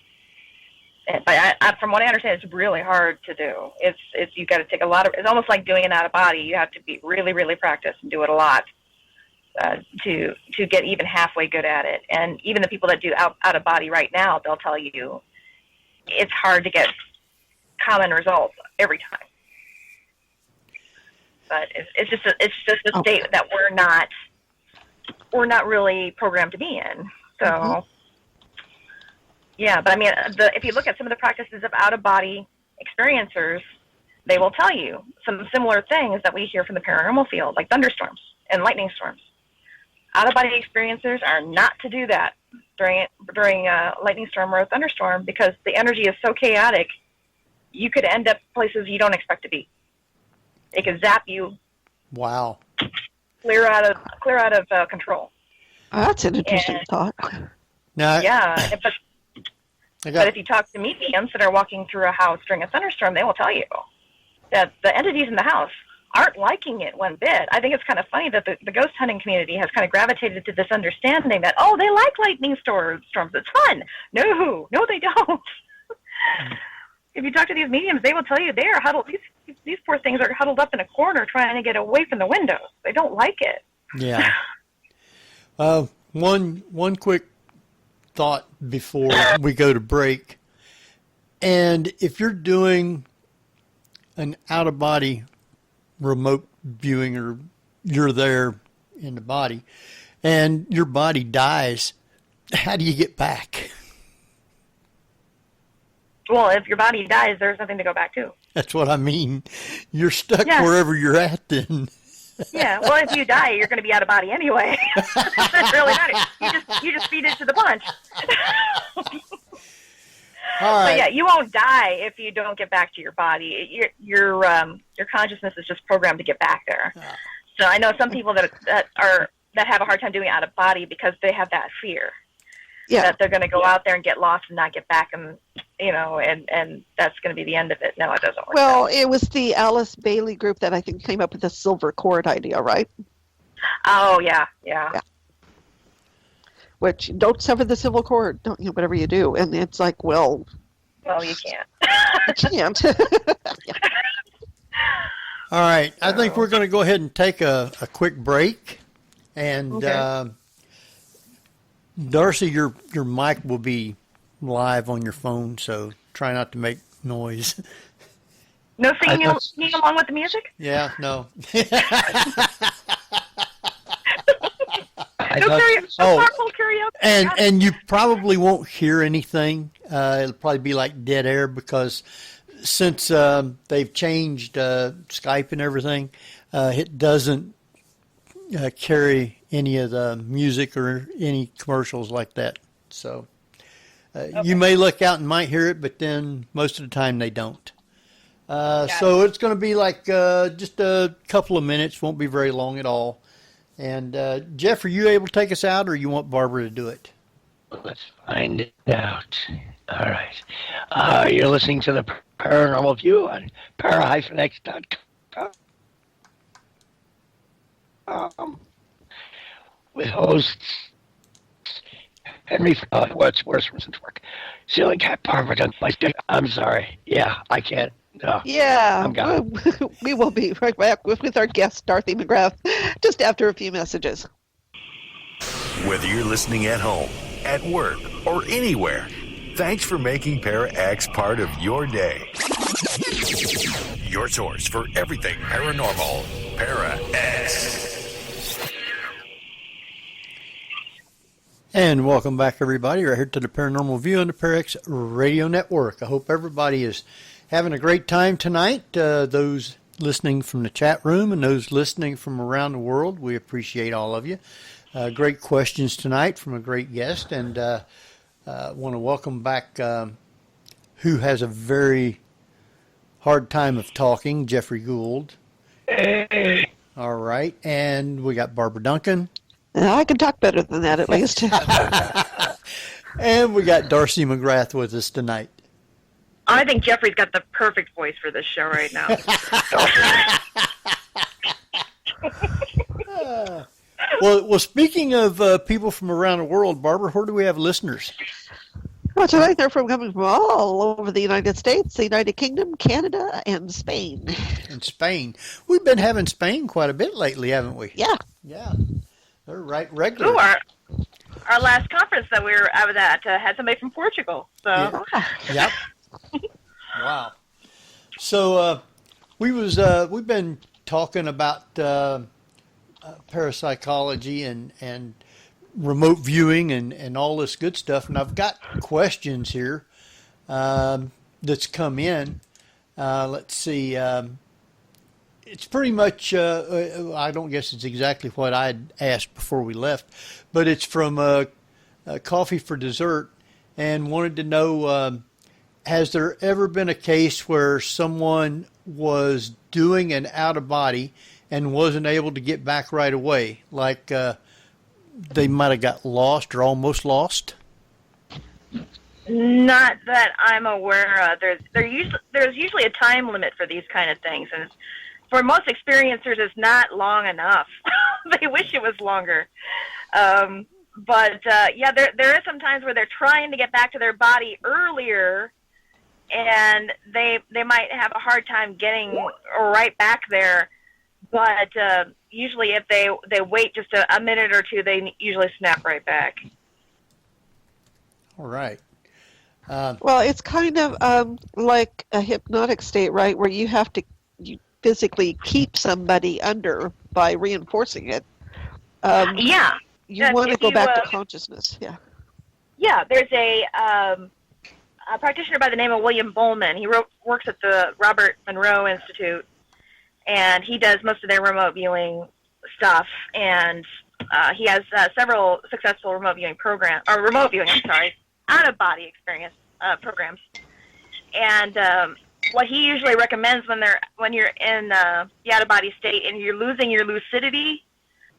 But from what I understand, it's really hard to do. It's you got to take a lot of. It's almost like doing an out of body. You have to be really, really practiced and do it a lot to get even halfway good at it. And even the people that do out of body right now, they'll tell you it's hard to get common results every time. But it's just a state that we're not we're not really programmed to be in. So, yeah, but I mean, if you look at some of the practices of out-of-body experiencers, they will tell you some similar things that we hear from the paranormal field, like thunderstorms and lightning storms. Out-of-body experiencers are not to do that during a lightning storm or a thunderstorm, because the energy is so chaotic, you could end up places you don't expect to be. It could zap you. Wow. Clear out of control. Oh, that's an interesting thought. Now, Yeah, but if you talk to mediums that are walking through a house during a thunderstorm, they will tell you that the entities in the house aren't liking it one bit. I think it's kind of funny that the ghost hunting community has kind of gravitated to this understanding that, oh, they like lightning storms. It's fun. No, they don't. If you talk to these mediums, they will tell you they are huddled. These poor things are huddled up in a corner trying to get away from the windows. They don't like it. Yeah. One quick thought before we go to break. And if you're doing an out-of-body remote viewing, or you're there in the body, and your body dies, how do you get back? Well, if your body dies, there's nothing to go back to. That's what I mean. You're stuck wherever you're at then. Yeah, well, if you die, you're going to be out of body anyway. It doesn't really matter. You just feed it to the punch. All right. So yeah, you won't die if you don't get back to your body. Your consciousness is just programmed to get back there. So I know some people that have a hard time doing it out of body because they have that fear that they're going to go out there and get lost and not get back, and and that's going to be the end of it. No, it doesn't work. Well, it was the Alice Bailey group that I think came up with the silver cord idea, right? Oh yeah. Which, don't sever the silver cord, don't you? Whatever you do, and it's like, well, you can't. You can't. All right. I think we're going to go ahead and take a quick break. And Darcie, your mic will be live on your phone, so try not to make noise. No singing along with the music? Yeah, no. Karaoke. And you probably won't hear anything. It'll probably be like dead air, because since they've changed Skype and everything, it doesn't carry any of the music or any commercials like that. So you may look out and might hear it, but then most of the time they don't. So it's going to be like just a couple of minutes. Won't be very long at all. And Jeff, are you able to take us out, or you want Barbara to do it? Let's find it out. All right. You're listening to the Paranormal View on para-x.com with hosts Henry. What's worse from since work? Ceiling Cat Barbara done my stick. I'm sorry. Yeah, I can't. No, Yeah, I'm gone. we will be right back with our guest, Darcie McGrath, just after a few messages. Whether you're listening at home, at work, or anywhere, thanks for making Para-X part of your day. Your source for everything paranormal. Para-X. And welcome back, everybody, right here to the Paranormal View on the Para-X Radio Network. I hope everybody is having a great time tonight. Those listening from the chat room and those listening from around the world, we appreciate all of you. Great questions tonight from a great guest, and want to welcome back who has a very hard time of talking, Jeffrey Gould. Hey. All right, and we got Barbara Duncan. I can talk better than that, at least. And we got Darcie McGrath with us tonight. I think Jeffrey's got the perfect voice for this show right now. Well, speaking of people from around the world, Barbara, where do we have listeners? Well, tonight they're coming from all over the United States, the United Kingdom, Canada, and Spain. In Spain. We've been having Spain quite a bit lately, haven't we? Yeah. Yeah. They're right regular. Ooh, our last conference that we were out of that had somebody from Portugal. So. Yeah. Yep. Wow. So we've been talking about parapsychology and remote viewing and all this good stuff. And I've got questions here that's come in. Let's see. It's pretty much, I don't guess it's exactly what I'd asked before we left, but it's from Coffee for Dessert, and wanted to know, has there ever been a case where someone was doing an out-of-body and wasn't able to get back right away? Like they might have got lost or almost lost? Not that I'm aware of. There's usually a time limit for these kind of things, and for most experiencers, it's not long enough. They wish it was longer. But there is some times where they're trying to get back to their body earlier, and they might have a hard time getting right back there. But usually, if they wait just a minute or two, they usually snap right back. All right. Well, it's kind of like a hypnotic state, right, where you have to physically keep somebody under by reinforcing it. You want to go back to consciousness. Yeah. Yeah, there's a practitioner by the name of William Bowman. He works at the Robert Monroe Institute, and he does most of their remote viewing stuff. And he has several successful remote viewing out of body experience programs. And what he usually recommends when you're in the out of body state and you're losing your lucidity,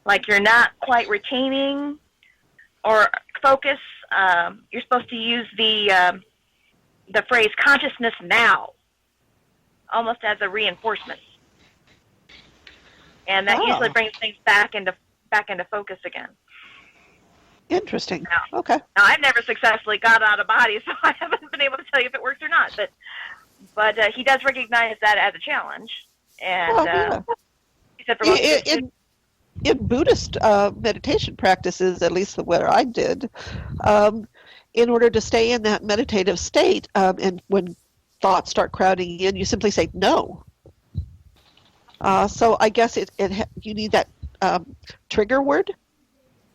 like you're not quite retaining or focus, you're supposed to use the phrase "consciousness now," almost as a reinforcement, and that usually brings things back into focus again. Interesting. Now, okay. Now, I've never successfully got out of body, so I haven't been able to tell you if it works or not. But he does recognize that as a challenge, and he said for most in Buddhist meditation practices, at least where I did, in order to stay in that meditative state, and when thoughts start crowding in, you simply say no. So I guess you need that trigger word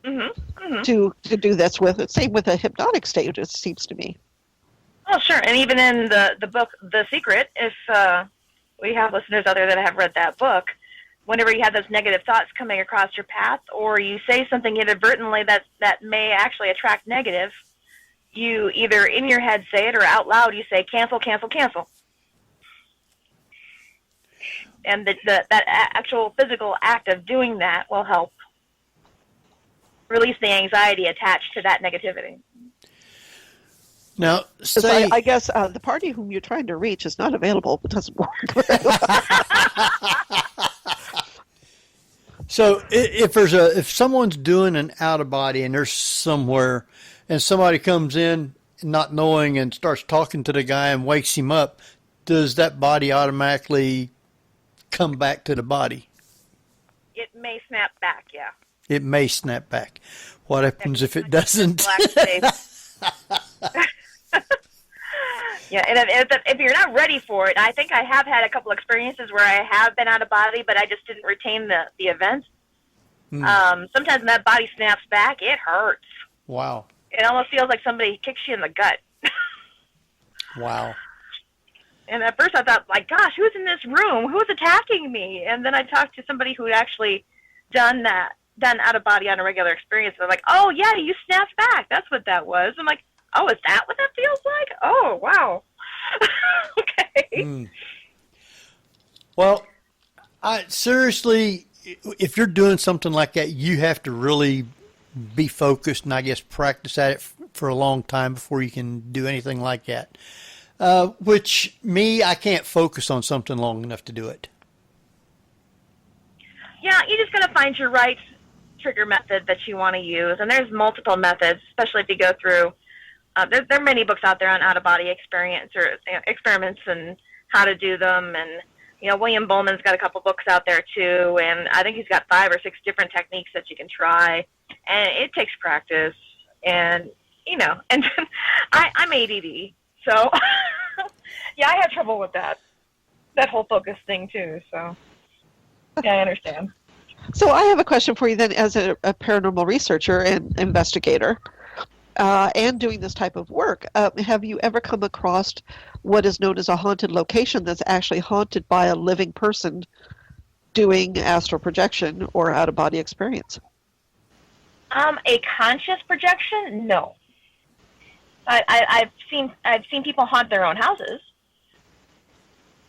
to do this with. It's same with a hypnotic state, it seems to me. Oh, sure. And even in the book, The Secret, if we have listeners out there that have read that book, whenever you have those negative thoughts coming across your path, or you say something inadvertently that may actually attract negative, you either in your head say it or out loud you say, cancel, cancel, cancel. And that actual physical act of doing that will help release the anxiety attached to that negativity. Now, say, I guess the party whom you're trying to reach is not available. It doesn't work very well. So if someone's doing an out of body and they're somewhere and somebody comes in not knowing and starts talking to the guy and wakes him up, does that body automatically come back to the body? It may snap back, yeah. It may snap back. What happens if it doesn't? Yeah, and if you're not ready for it, I think I have had a couple experiences where I have been out of body, but I just didn't retain the event. Sometimes when that body snaps back, it hurts. Wow. It almost feels like somebody kicks you in the gut. Wow. And at first I thought, like, gosh, who's in this room? Who's attacking me? And then I talked to somebody who had actually done out of body on a regular experience. They're like, oh, yeah, you snapped back. That's what that was. I'm like, oh, is that what that feels like? Oh, wow. Okay. Well, seriously, if you're doing something like that, you have to really be focused and I guess practice at it for a long time before you can do anything like that. Which I can't focus on something long enough to do it. Yeah, you just got to find your right trigger method that you want to use. And there's multiple methods, especially if you go through. There are many books out there on out-of-body experience or experiments and how to do them. And, William Bowman's got a couple books out there, too. And I think he's got 5 or 6 different techniques that you can try. And it takes practice. And, and I'm ADD. So, yeah, I have trouble with that whole focus thing, too. So, yeah, I understand. So I have a question for you then, as a paranormal researcher and investigator, and doing this type of work. Have you ever come across what is known as a haunted location that's actually haunted by a living person doing astral projection or out-of-body experience? A conscious projection? No. I've seen people haunt their own houses.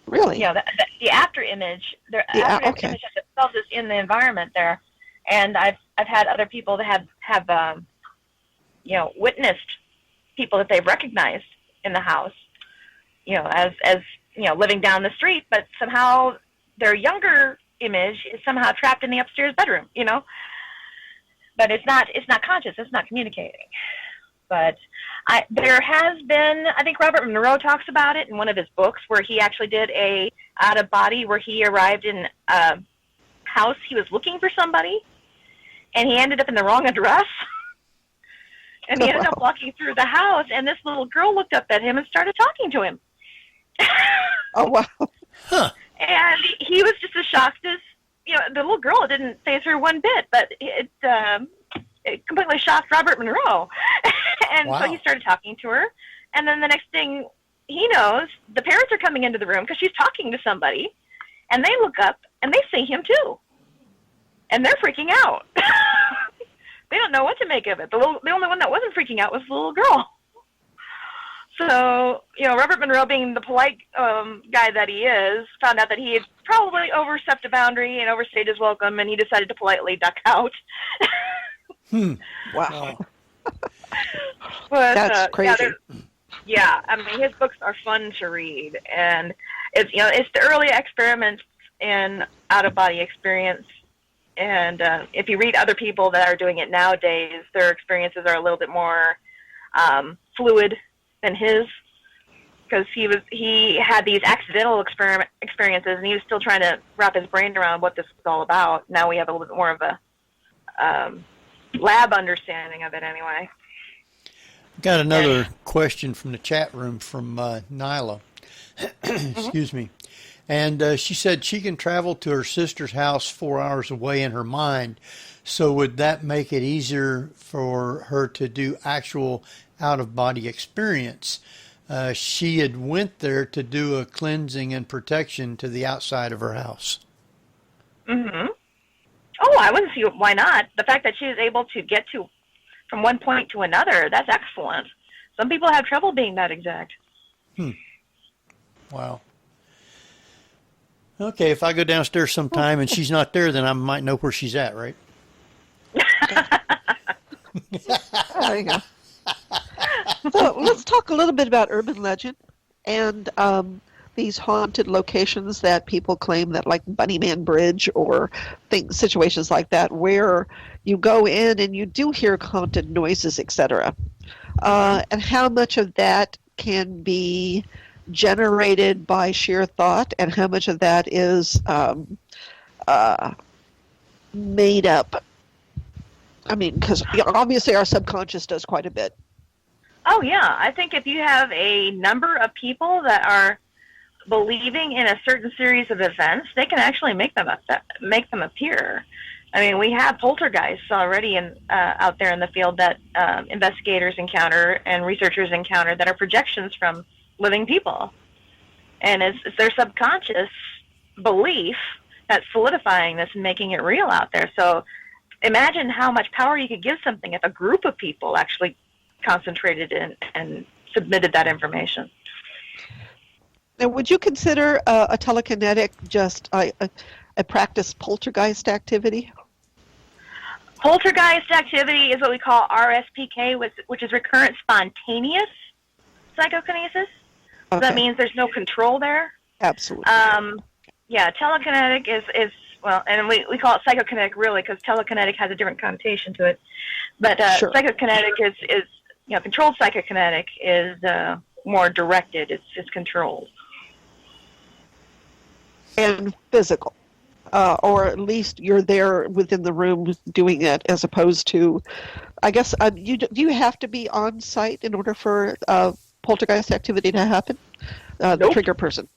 Really? You know, the after image, image of themselves is in the environment there, and I've had other people that have witnessed people that they've recognized in the house, as living down the street, but somehow their younger image is somehow trapped in the upstairs bedroom, but it's not conscious, it's not communicating. But there has been, I think Robert Monroe talks about it in one of his books, where he actually did a out of body where he arrived in a house. He was looking for somebody, and he ended up in the wrong address. And he ended up walking through the house, and this little girl looked up at him and started talking to him. Oh, wow. Huh. And he was just as shocked as, the little girl. It didn't phase her one bit, but it completely shocked Robert Monroe. And Wow. So he started talking to her. And then the next thing he knows, the parents are coming into the room because she's talking to somebody. And they look up and they see him too. And they're freaking out. They don't know what to make of it. The only one that wasn't freaking out was the little girl. So, Robert Monroe, being the polite guy that he is, found out that he had probably overstepped a boundary and overstayed his welcome, and he decided to politely duck out. Wow. But, That's crazy. Yeah, I mean, his books are fun to read, and it's the early experiments in out-of-body experience. And if you read other people that are doing it nowadays, their experiences are a little bit more fluid than his, because he had these accidental experiences, and he was still trying to wrap his brain around what this was all about. Now we have a little bit more of a lab understanding of it, anyway. Got another question from the chat room from Nyla. Excuse me. And she said she can travel to her sister's house 4 hours away in her mind. So would that make it easier for her to do actual out-of-body experience? She had went there to do a cleansing and protection to the outside of her house. Mm-hmm. Oh, I wouldn't see why not. The fact that she was able to get to from one point to another, that's excellent. Some people have trouble being that exact. Wow. Okay, if I go downstairs sometime and she's not there, then I might know where she's at, right? There you go. So let's talk a little bit about urban legend and these haunted locations that people claim, that like Bunnyman Bridge or situations like that, where you go in and you do hear haunted noises, etc. And how much of that can be generated by sheer thought, and how much of that is made up? I mean, because obviously our subconscious does quite a bit. Oh, yeah. I think if you have a number of people that are believing in a certain series of events, they can actually make them appear. I mean, we have poltergeists already out there in the field that investigators encounter and researchers encounter that are projections from living people. And it's their subconscious belief that's solidifying this and making it real out there. So imagine how much power you could give something if a group of people actually concentrated in and submitted that information. Now, would you consider a telekinetic just a practice poltergeist activity? Poltergeist activity is what we call RSPK, which is recurrent spontaneous psychokinesis. So that means there's no control there. Absolutely. Yeah, telekinetic is well, and we call it psychokinetic really because telekinetic has a different connotation to it. But Sure. Psychokinetic is controlled psychokinetic is more directed. It's controlled. And physical. Or at least you're there within the room doing it, as opposed to, I guess, do you have to be on site in order for poltergeist activity to happen? The Nope. trigger person.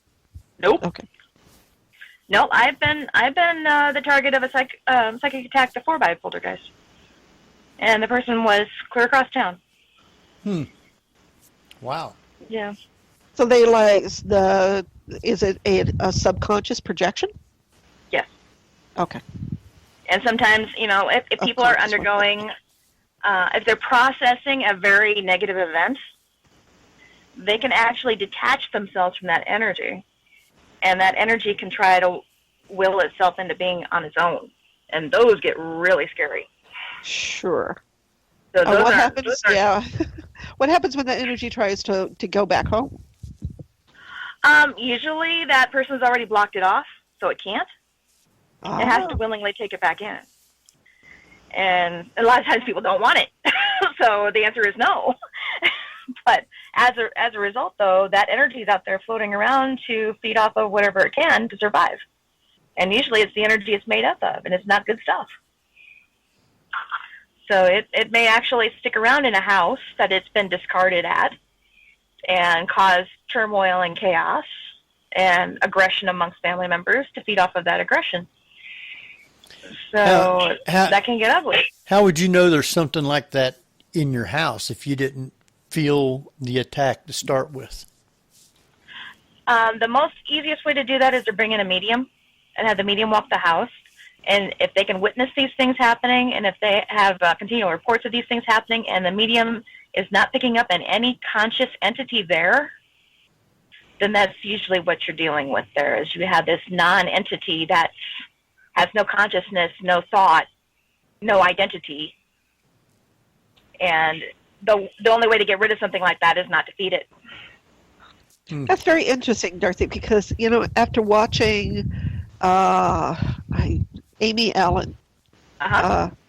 Nope. Okay. No, I've been the target of a psychic attack before by a poltergeist, and the person was clear across town. Wow. Yeah. So is it a subconscious projection? Yes. Okay. And sometimes, if people are undergoing, if they're processing a very negative event, they can actually detach themselves from that energy. And that energy can try to will itself into being on its own. And those get really scary. Sure. So What happens? Yeah. What happens when that energy tries to go back home? Usually that person's already blocked it off, so it can't. It has to willingly take it back in. And a lot of times people don't want it. So the answer is no. But as a result, though, that energy is out there floating around to feed off of whatever it can to survive. And usually it's the energy it's made up of, and it's not good stuff. So it may actually stick around in a house that it's been discarded at and cause turmoil and chaos and aggression amongst family members to feed off of that aggression. So that can get ugly. How would you know there's something like that in your house if you didn't feel the attack to start with? The most easiest way to do that is to bring in a medium and have the medium walk the house. And if they can witness these things happening, and if they have continual reports of these things happening, and the medium is not picking up on any conscious entity there, then that's usually what you're dealing with there, is you have this non-entity that has no consciousness, no thought, no identity. And the only way to get rid of something like that is not to feed it. That's very interesting, Darcie, because, after watching Amy Allen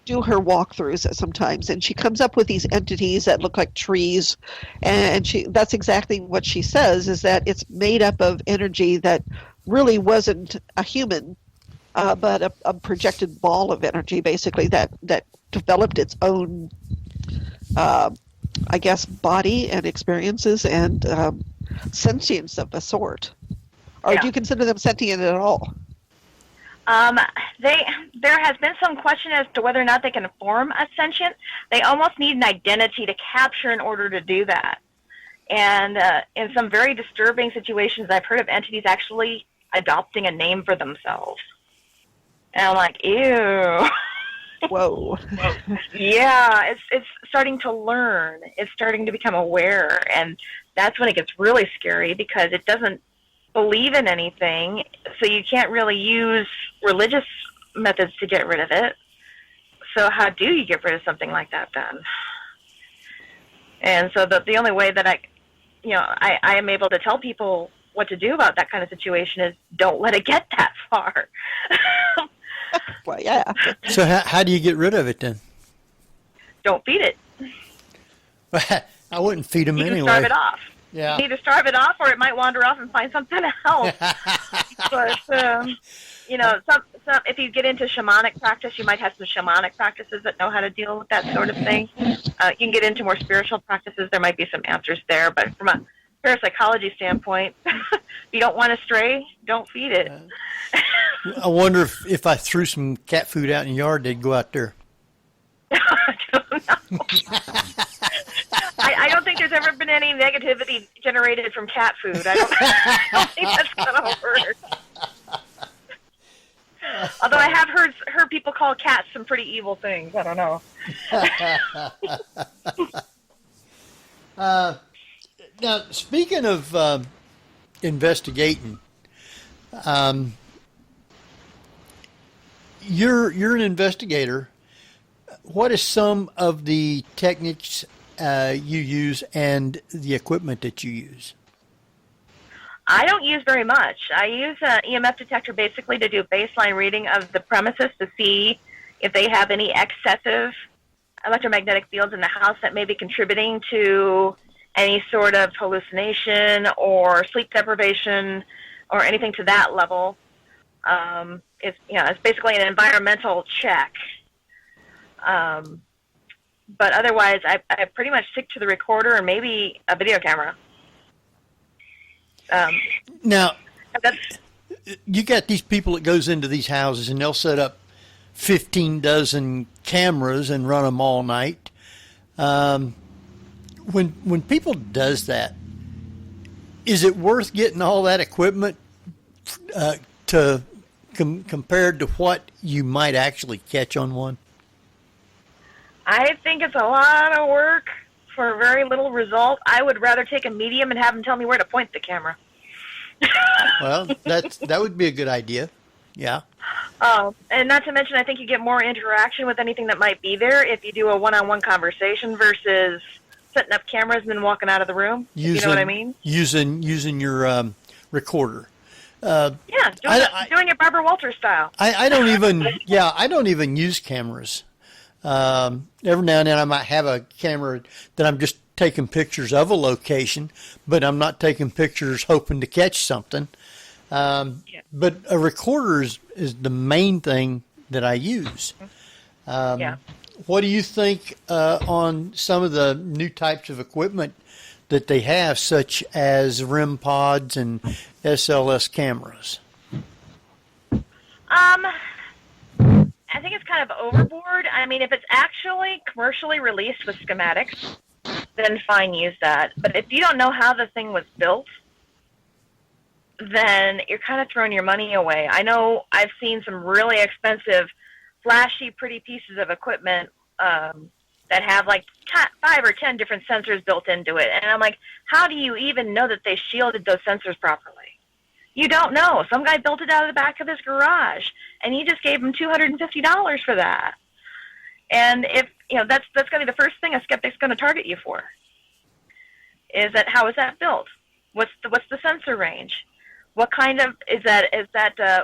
do her walkthroughs sometimes, and she comes up with these entities that look like trees, and that's exactly what she says, is that it's made up of energy that really wasn't a human, but a projected ball of energy, basically, that developed its own, body and experiences and sentience of a sort. Or do you consider them sentient at all? There has been some question as to whether or not they can form a sentient. They almost need an identity to capture in order to do that. And in some very disturbing situations, I've heard of entities actually adopting a name for themselves. And I'm like, ew. Whoa. Yeah, it's starting to learn. It's starting to become aware. And that's when it gets really scary, because it doesn't believe in anything, so you can't really use religious methods to get rid of it. So how do you get rid of something like that then? And so the only way that I am able to tell people what to do about that kind of situation is don't let it get that far. Well, yeah. So how do you get rid of it then? Don't feed it. I wouldn't feed them anyway. You starve it off. Yeah. You either starve it off, or it might wander off and find something else. But if you get into shamanic practice, you might have some shamanic practices that know how to deal with that sort of thing. You can get into more spiritual practices. There might be some answers there, but from a parapsychology standpoint, if you don't want to stray, don't feed it. I wonder if I threw some cat food out in the yard, they'd go out there. I don't know. I don't think there's ever been any negativity generated from cat food. I don't think that's going to work. Although I have heard people call cats some pretty evil things. I don't know. Now, speaking of investigating, you're an investigator. What is some of the techniques you use and the equipment that you use? I don't use very much. I use an EMF detector basically to do a baseline reading of the premises to see if they have any excessive electromagnetic fields in the house that may be contributing to any sort of hallucination or sleep deprivation or anything to that level. It's basically an environmental check. But otherwise, I pretty much stick to the recorder and maybe a video camera. Now, you got these people that goes into these houses and they'll set up 15 dozen cameras and run them all night. When people does that, is it worth getting all that equipment compared to what you might actually catch on one? I think it's a lot of work for very little result. I would rather take a medium and have them tell me where to point the camera. Well, that would be a good idea. Yeah. And not to mention, I think you get more interaction with anything that might be there if you do a one-on-one conversation versus setting up cameras and then walking out of the room. You know what I mean? Using your recorder. Doing it Barbara Walters style. I don't even use cameras. Every now and then I might have a camera that I'm just taking pictures of a location, but I'm not taking pictures hoping to catch something. But a recorder is the main thing that I use. What do you think on some of the new types of equipment that they have, such as REM pods and SLS cameras? I think it's kind of overboard. I mean, if it's actually commercially released with schematics, then fine, use that. But if you don't know how the thing was built, then you're kind of throwing your money away. I know I've seen some really expensive, flashy, pretty pieces of equipment that have like 5 or 10 different sensors built into it. And I'm like, how do you even know that they shielded those sensors properly? You don't know. Some guy built it out of the back of his garage, and you just gave him $250 for that. And if that's going to be the first thing a skeptic's going to target you for. Is that how is that built? What's the sensor range? What kind of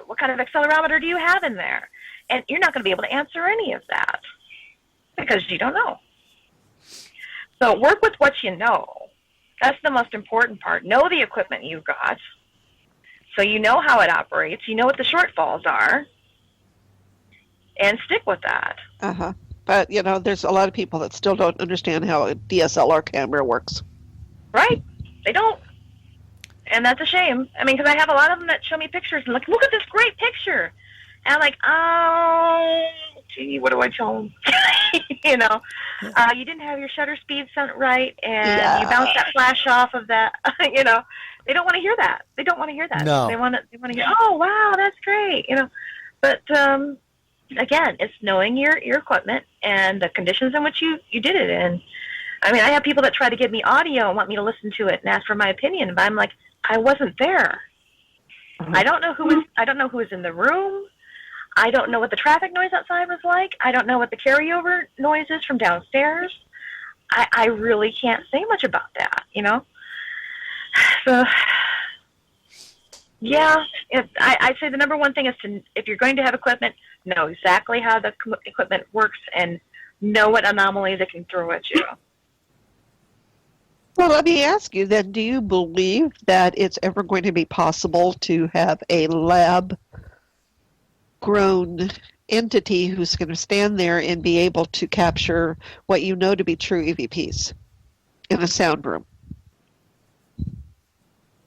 what kind of accelerometer do you have in there? And you're not going to be able to answer any of that because you don't know. So work with what you know. That's the most important part. Know the equipment you've got. So you know how it operates. You know what the shortfalls are. And stick with that. Uh-huh. But, there's a lot of people that still don't understand how a DSLR camera works. Right. They don't. And that's a shame. I mean, because I have a lot of them that show me pictures and look at this great picture. And I'm like, oh, gee, what do I tell them? You didn't have your shutter speed set right, and you bounced that flash off of that. They don't want to hear that. They don't want to hear that. No. They want to hear, oh, wow, that's great. But again, it's knowing your equipment and the conditions in which you did it in. I mean, I have people that try to give me audio and want me to listen to it and ask for my opinion, but I'm like, I wasn't there. I don't know who was in the room. I don't know what the traffic noise outside was like. I don't know what the carryover noise is from downstairs. I really can't say much about that, So, yeah, I'd say the number one thing is if you're going to have equipment, know exactly how the equipment works and know what anomalies it can throw at you. Well, let me ask you then, do you believe that it's ever going to be possible to have a lab-grown entity who's going to stand there and be able to capture what you know to be true EVPs in a sound room?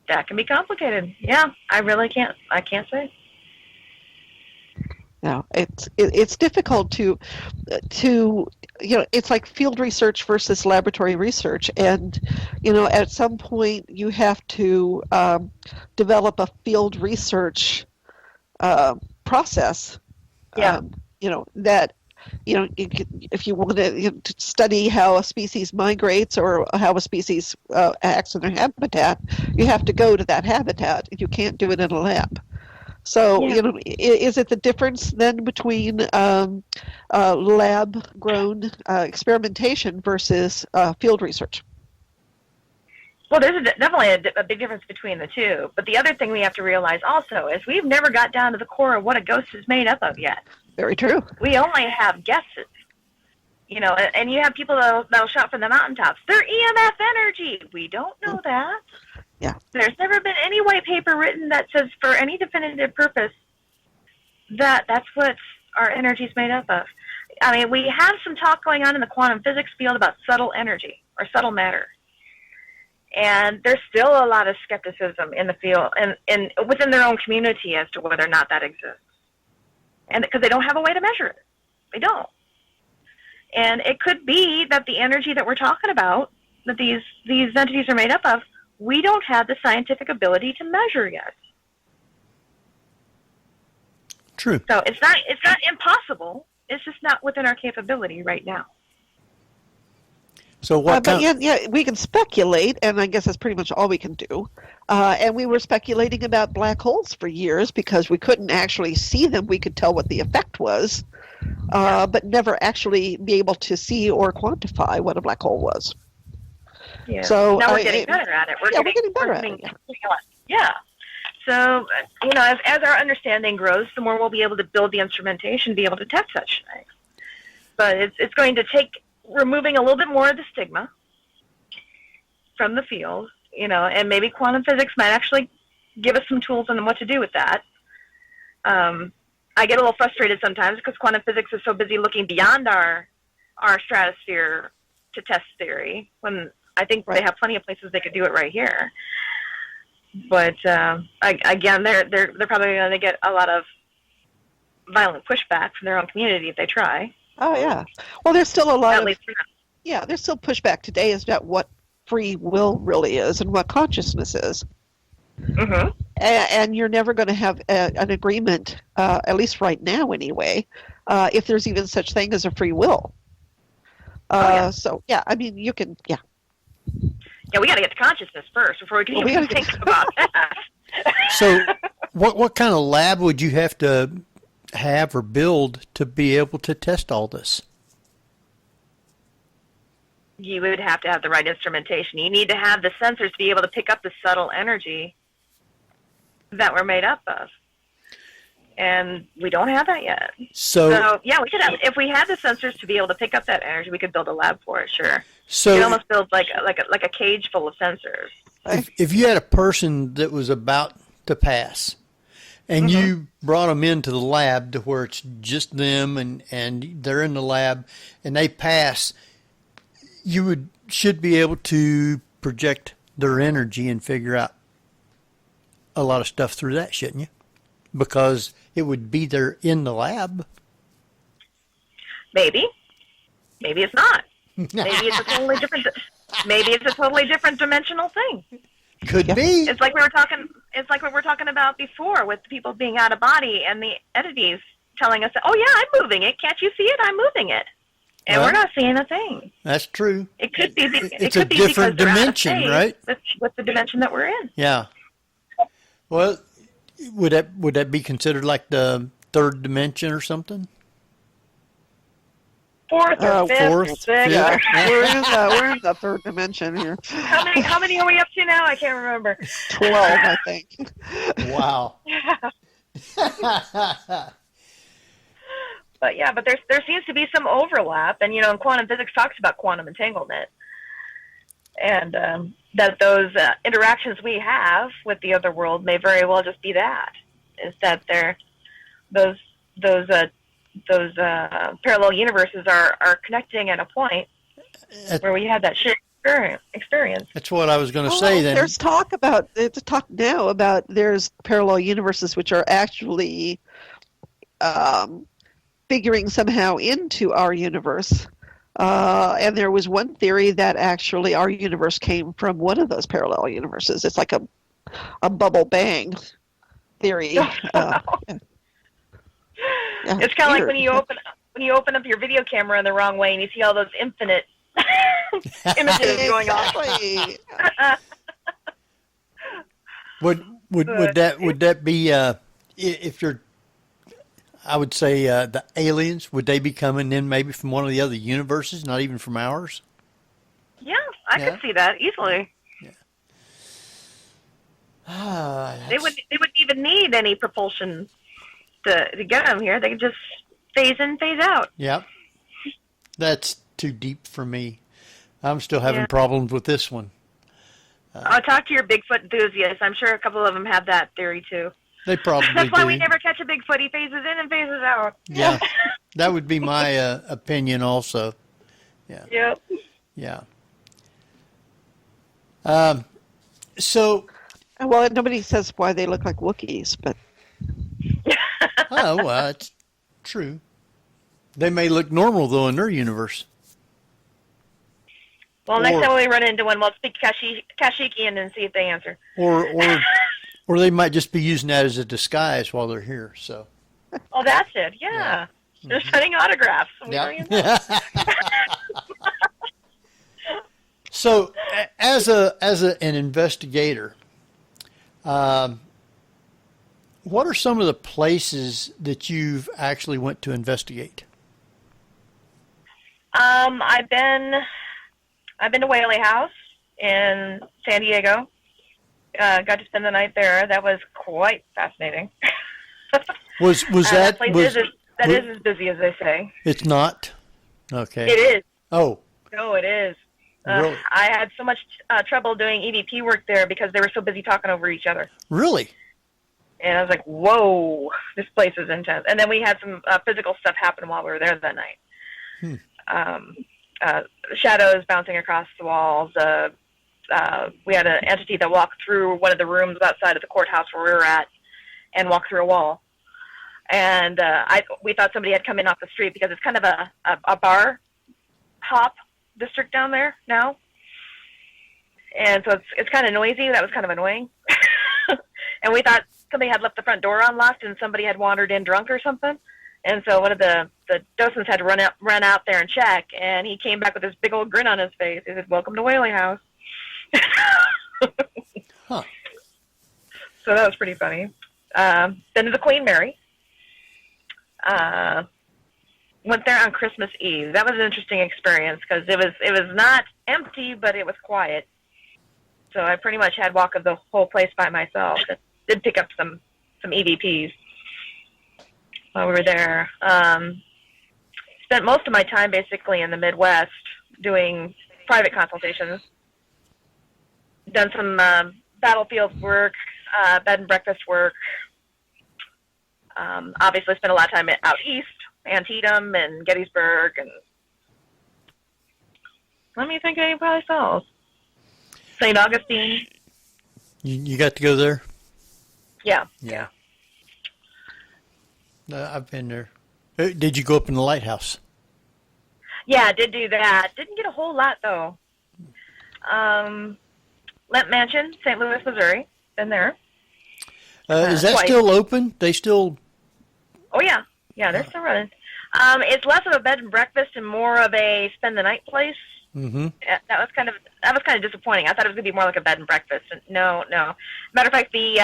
That can be complicated. Yeah, I can't say. No, it's difficult to it's like field research versus laboratory research, and at some point you have to develop a field research process. Yeah. If you want to study how a species migrates or how a species acts in their habitat, you have to go to that habitat. You can't do it in a lab. So, is it the difference then between lab-grown experimentation versus field research? Well, there's definitely a big difference between the two. But the other thing we have to realize also is we've never got down to the core of what a ghost is made up of yet. Very true. We only have guesses. And you have people that'll shout from the mountaintops, they're EMF energy. We don't know that. Yeah. There's never been any white paper written that says for any definitive purpose that that's what our energy is made up of. I mean, we have some talk going on in the quantum physics field about subtle energy or subtle matter. And there's still a lot of skepticism in the field and within their own community as to whether or not that exists. And because they don't have a way to measure it. They don't. And it could be that the energy that we're talking about, that these entities are made up of, we don't have the scientific ability to measure yet. True. So it's not impossible. It's just not within our capability right now. So what? But yeah, we can speculate, and I guess that's pretty much all we can do. And we were speculating about black holes for years because we couldn't actually see them. We could tell what the effect was, but never actually be able to see or quantify what a black hole was. Yeah. So now we're getting better at it. We're getting better at it. Yeah. So, as our understanding grows, the more we'll be able to build the instrumentation, be able to detect such things. But it's going to take removing a little bit more of the stigma from the field, and maybe quantum physics might actually give us some tools on what to do with that. I get a little frustrated sometimes because quantum physics is so busy looking beyond our stratosphere to test theory, when I think they have plenty of places they could do it right here. But again, they're probably going to get a lot of violent pushback from their own community if they try. Oh yeah. Well, there's still a lot At of least, there's still pushback today as about what free will really is and what consciousness is. Mm-hmm. And you're never going to have an agreement, at least right now anyway, if there's even such thing as a free will. So yeah, I mean, you can, yeah. Yeah, we got to get to consciousness first before we can even think about that. So, what kind of lab would you have to have or build to be able to test all this? You would have to have the right instrumentation. You need to have the sensors to be able to pick up the subtle energy that we're made up of. And we don't have that yet. So yeah, we could have, if we had the sensors to be able to pick up that energy, we could build a lab for it, sure. So you could almost build like a cage full of sensors. If you had a person that was about to pass, and you brought them into the lab to where it's just them and they're in the lab and they pass, you should be able to project their energy and figure out a lot of stuff through that, shouldn't you? Because it would be there in the lab. Maybe it's not. Maybe it's a totally different. Maybe it's a totally different dimensional thing. Could be. It's like we were talking. It's like what we were talking about before with people being out of body and the entities telling us, "Oh yeah, I'm moving it. Can't you see it? I'm moving it." And we're not seeing a thing. That's true. It could be. It's a different dimension, right? With the dimension that we're in. Yeah. Well, would that be considered like the third dimension or something? Fourth or fifth. Fourth, or sixth. fifth. We're in the third dimension here. How many are we up to now? I can't remember. 12, I think. Wow. But there seems to be some overlap, and and quantum physics talks about quantum entanglement, and that those interactions we have with the other world may very well just be that. Is that those parallel universes are connecting at a point where we have that shared experience. That's what I was going to say. Then There's talk now about there's parallel universes which are actually figuring somehow into our universe. And there was one theory that actually our universe came from one of those parallel universes. It's like a bubble bang theory. Yeah, it's kind of like when you open up your video camera in the wrong way and you see all those infinite images going off. Would that be if you're? I would say the aliens, would they be coming in maybe from one of the other universes, not even from ours? Yeah, I could see that easily. Yeah. They wouldn't even need any propulsion to get them here. They could just phase in, phase out. Yep. That's too deep for me. I'm still having problems with this one. I'll talk to your Bigfoot enthusiasts. I'm sure a couple of them have that theory too. They probably That's why do. we never catch a Bigfoot. He phases in and phases out. Yeah, that would be my opinion also. Yeah. Yep. Yeah. So, Well, nobody says why they look like Wookiees, but oh, well, that's true. They may look normal, though, in their universe. Well, next time we run into one, we'll speak Kashikian and see if they answer. Or they might just be using that as a disguise while they're here. So. Oh, that's it. Yeah. They're signing autographs. Yeah. So, as an investigator, what are some of the places that you've actually went to investigate? I've been to Whaley House in San Diego. Got to spend the night there. That was quite fascinating. Was that place is as busy as they say. It's not? Okay. It is. Oh. No, it is. Really? I had so much trouble doing EVP work there because they were so busy talking over each other. Really? And I was like, whoa, this place is intense. And then we had some physical stuff happen while we were there that night. Shadows bouncing across the walls. We had an entity that walked through one of the rooms outside of the courthouse where we were at and walked through a wall. And we thought somebody had come in off the street because it's kind of a bar hop district down there now. And so it's kind of noisy. That was kind of annoying. And we thought somebody had left the front door unlocked and somebody had wandered in drunk or something. And so one of the docents had to run out there and check, and he came back with this big old grin on his face. He said, "Welcome to Whaley House." Huh. So that was pretty funny. Then to the Queen Mary. Went there on Christmas Eve. That was an interesting experience because it was not empty, but it was quiet. So I pretty much had walk of the whole place by myself. I did pick up some EVPs while we were there. Spent most of my time basically in the Midwest doing private consultations. Done some battlefield work, bed and breakfast work. Obviously spent a lot of time out east, Antietam and Gettysburg, and let me think of any place else. St. Augustine. You got to go there? Yeah. I've been there. Did you go up in the lighthouse? Yeah, I did do that. Didn't get a whole lot, though. Lent Mansion, St. Louis, Missouri. Been there. Is that twice. still open? They still... Oh, yeah. Yeah, they're still running. It's less of a bed and breakfast and more of a spend-the-night place. Mm-hmm. That was kind of disappointing. I thought it was going to be more like a bed and breakfast. No. Matter of fact, they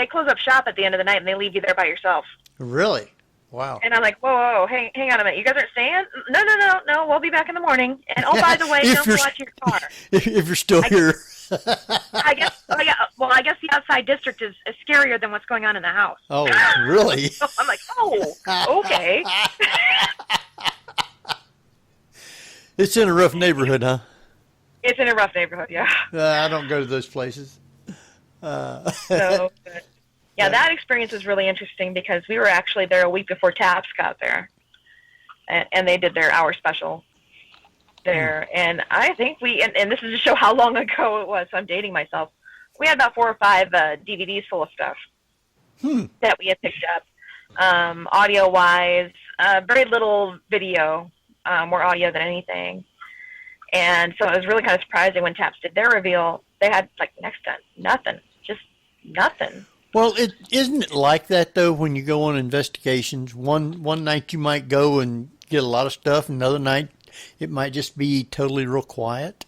close up shop at the end of the night and they leave you there by yourself. Really? Wow. And I'm like, whoa, hang on a minute. You guys aren't staying? No. We'll be back in the morning. And oh, by the way, don't watch your car. If you're still here. I guess the outside district is scarier than what's going on in the house. Oh, really? So I'm like, oh, okay. It's in a rough neighborhood, huh? It's in a rough neighborhood, yeah. I don't go to those places. That experience was really interesting because we were actually there a week before TAPS got there. And they did their hour special there. And I think and this is to show how long ago it was, so I'm dating myself. We had about 4 or 5 DVDs full of stuff that we had picked up. Audio-wise, very little video, more audio than anything. And so it was really kind of surprising when TAPS did their reveal. They had, next to nothing, just nothing. Well, isn't it like that, though, when you go on investigations? One night you might go and get a lot of stuff, and another night it might just be totally real quiet.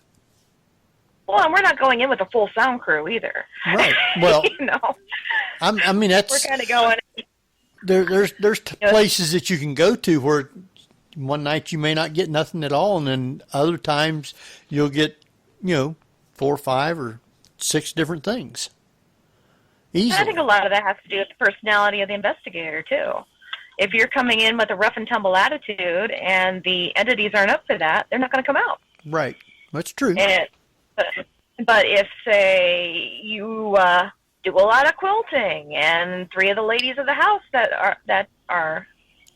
Well, and we're not going in with a full sound crew either. Right. Well, I mean, that's... We're kind of going... There's places that you can go to where one night you may not get nothing at all, and then other times you'll get, 4 or 5 or 6 different things. Easily. I think a lot of that has to do with the personality of the investigator, too. If you're coming in with a rough and tumble attitude and the entities aren't up for that, they're not going to come out. Right. That's true. But if, say, you do a lot of quilting and 3 of the ladies of the house that are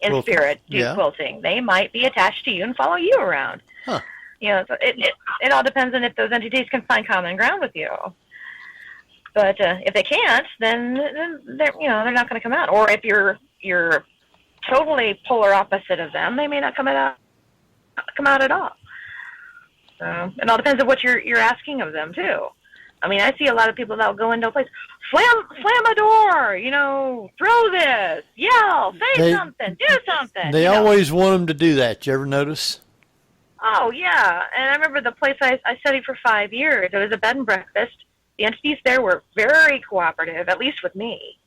in spirit do quilting, they might be attached to you and follow you around. Huh. So it all depends on if those entities can find common ground with you. But if they can't, then they're not going to come out. Or if you're totally polar opposite of them, they may not come out at all. So it all depends on what you're asking of them too. I mean, I see a lot of people that'll go into a place, slam a door, throw this, yell, say something, do something. They always want them to do that. You ever notice? Oh, yeah. And I remember the place I studied for 5 years. It was a bed and breakfast. The entities there were very cooperative, at least with me.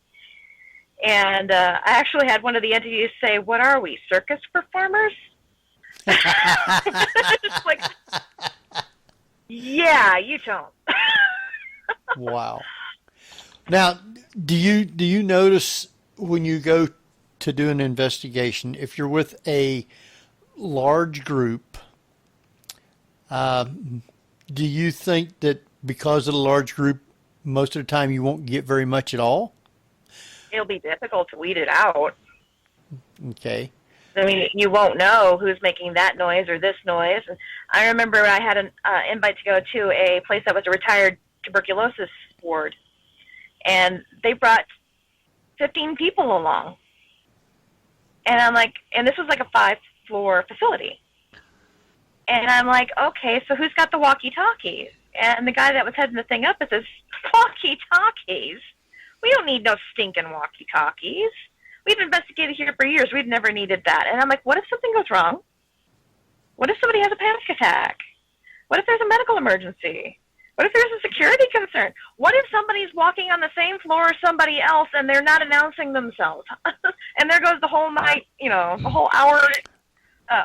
And I actually had one of the entities say, "What are we, circus performers?" It's like, yeah, you don't. Wow. Now, do you notice when you go to do an investigation, if you're with a large group, do you think that because of the large group, most of the time you won't get very much at all? It'll be difficult to weed it out. Okay. I mean, you won't know who's making that noise or this noise. I remember I had an invite to go to a place that was a retired tuberculosis ward, and they brought 15 people along. And I'm like, and this was like a 5-floor facility. And I'm like, okay, so who's got the walkie-talkies? And the guy that was heading the thing up says, walkie-talkies? We don't need no stinking walkie-talkies. We've investigated here for years. We've never needed that. And I'm like, what if something goes wrong? What if somebody has a panic attack? What if there's a medical emergency? What if there's a security concern? What if somebody's walking on the same floor as somebody else and they're not announcing themselves? And there goes the whole night, the whole hour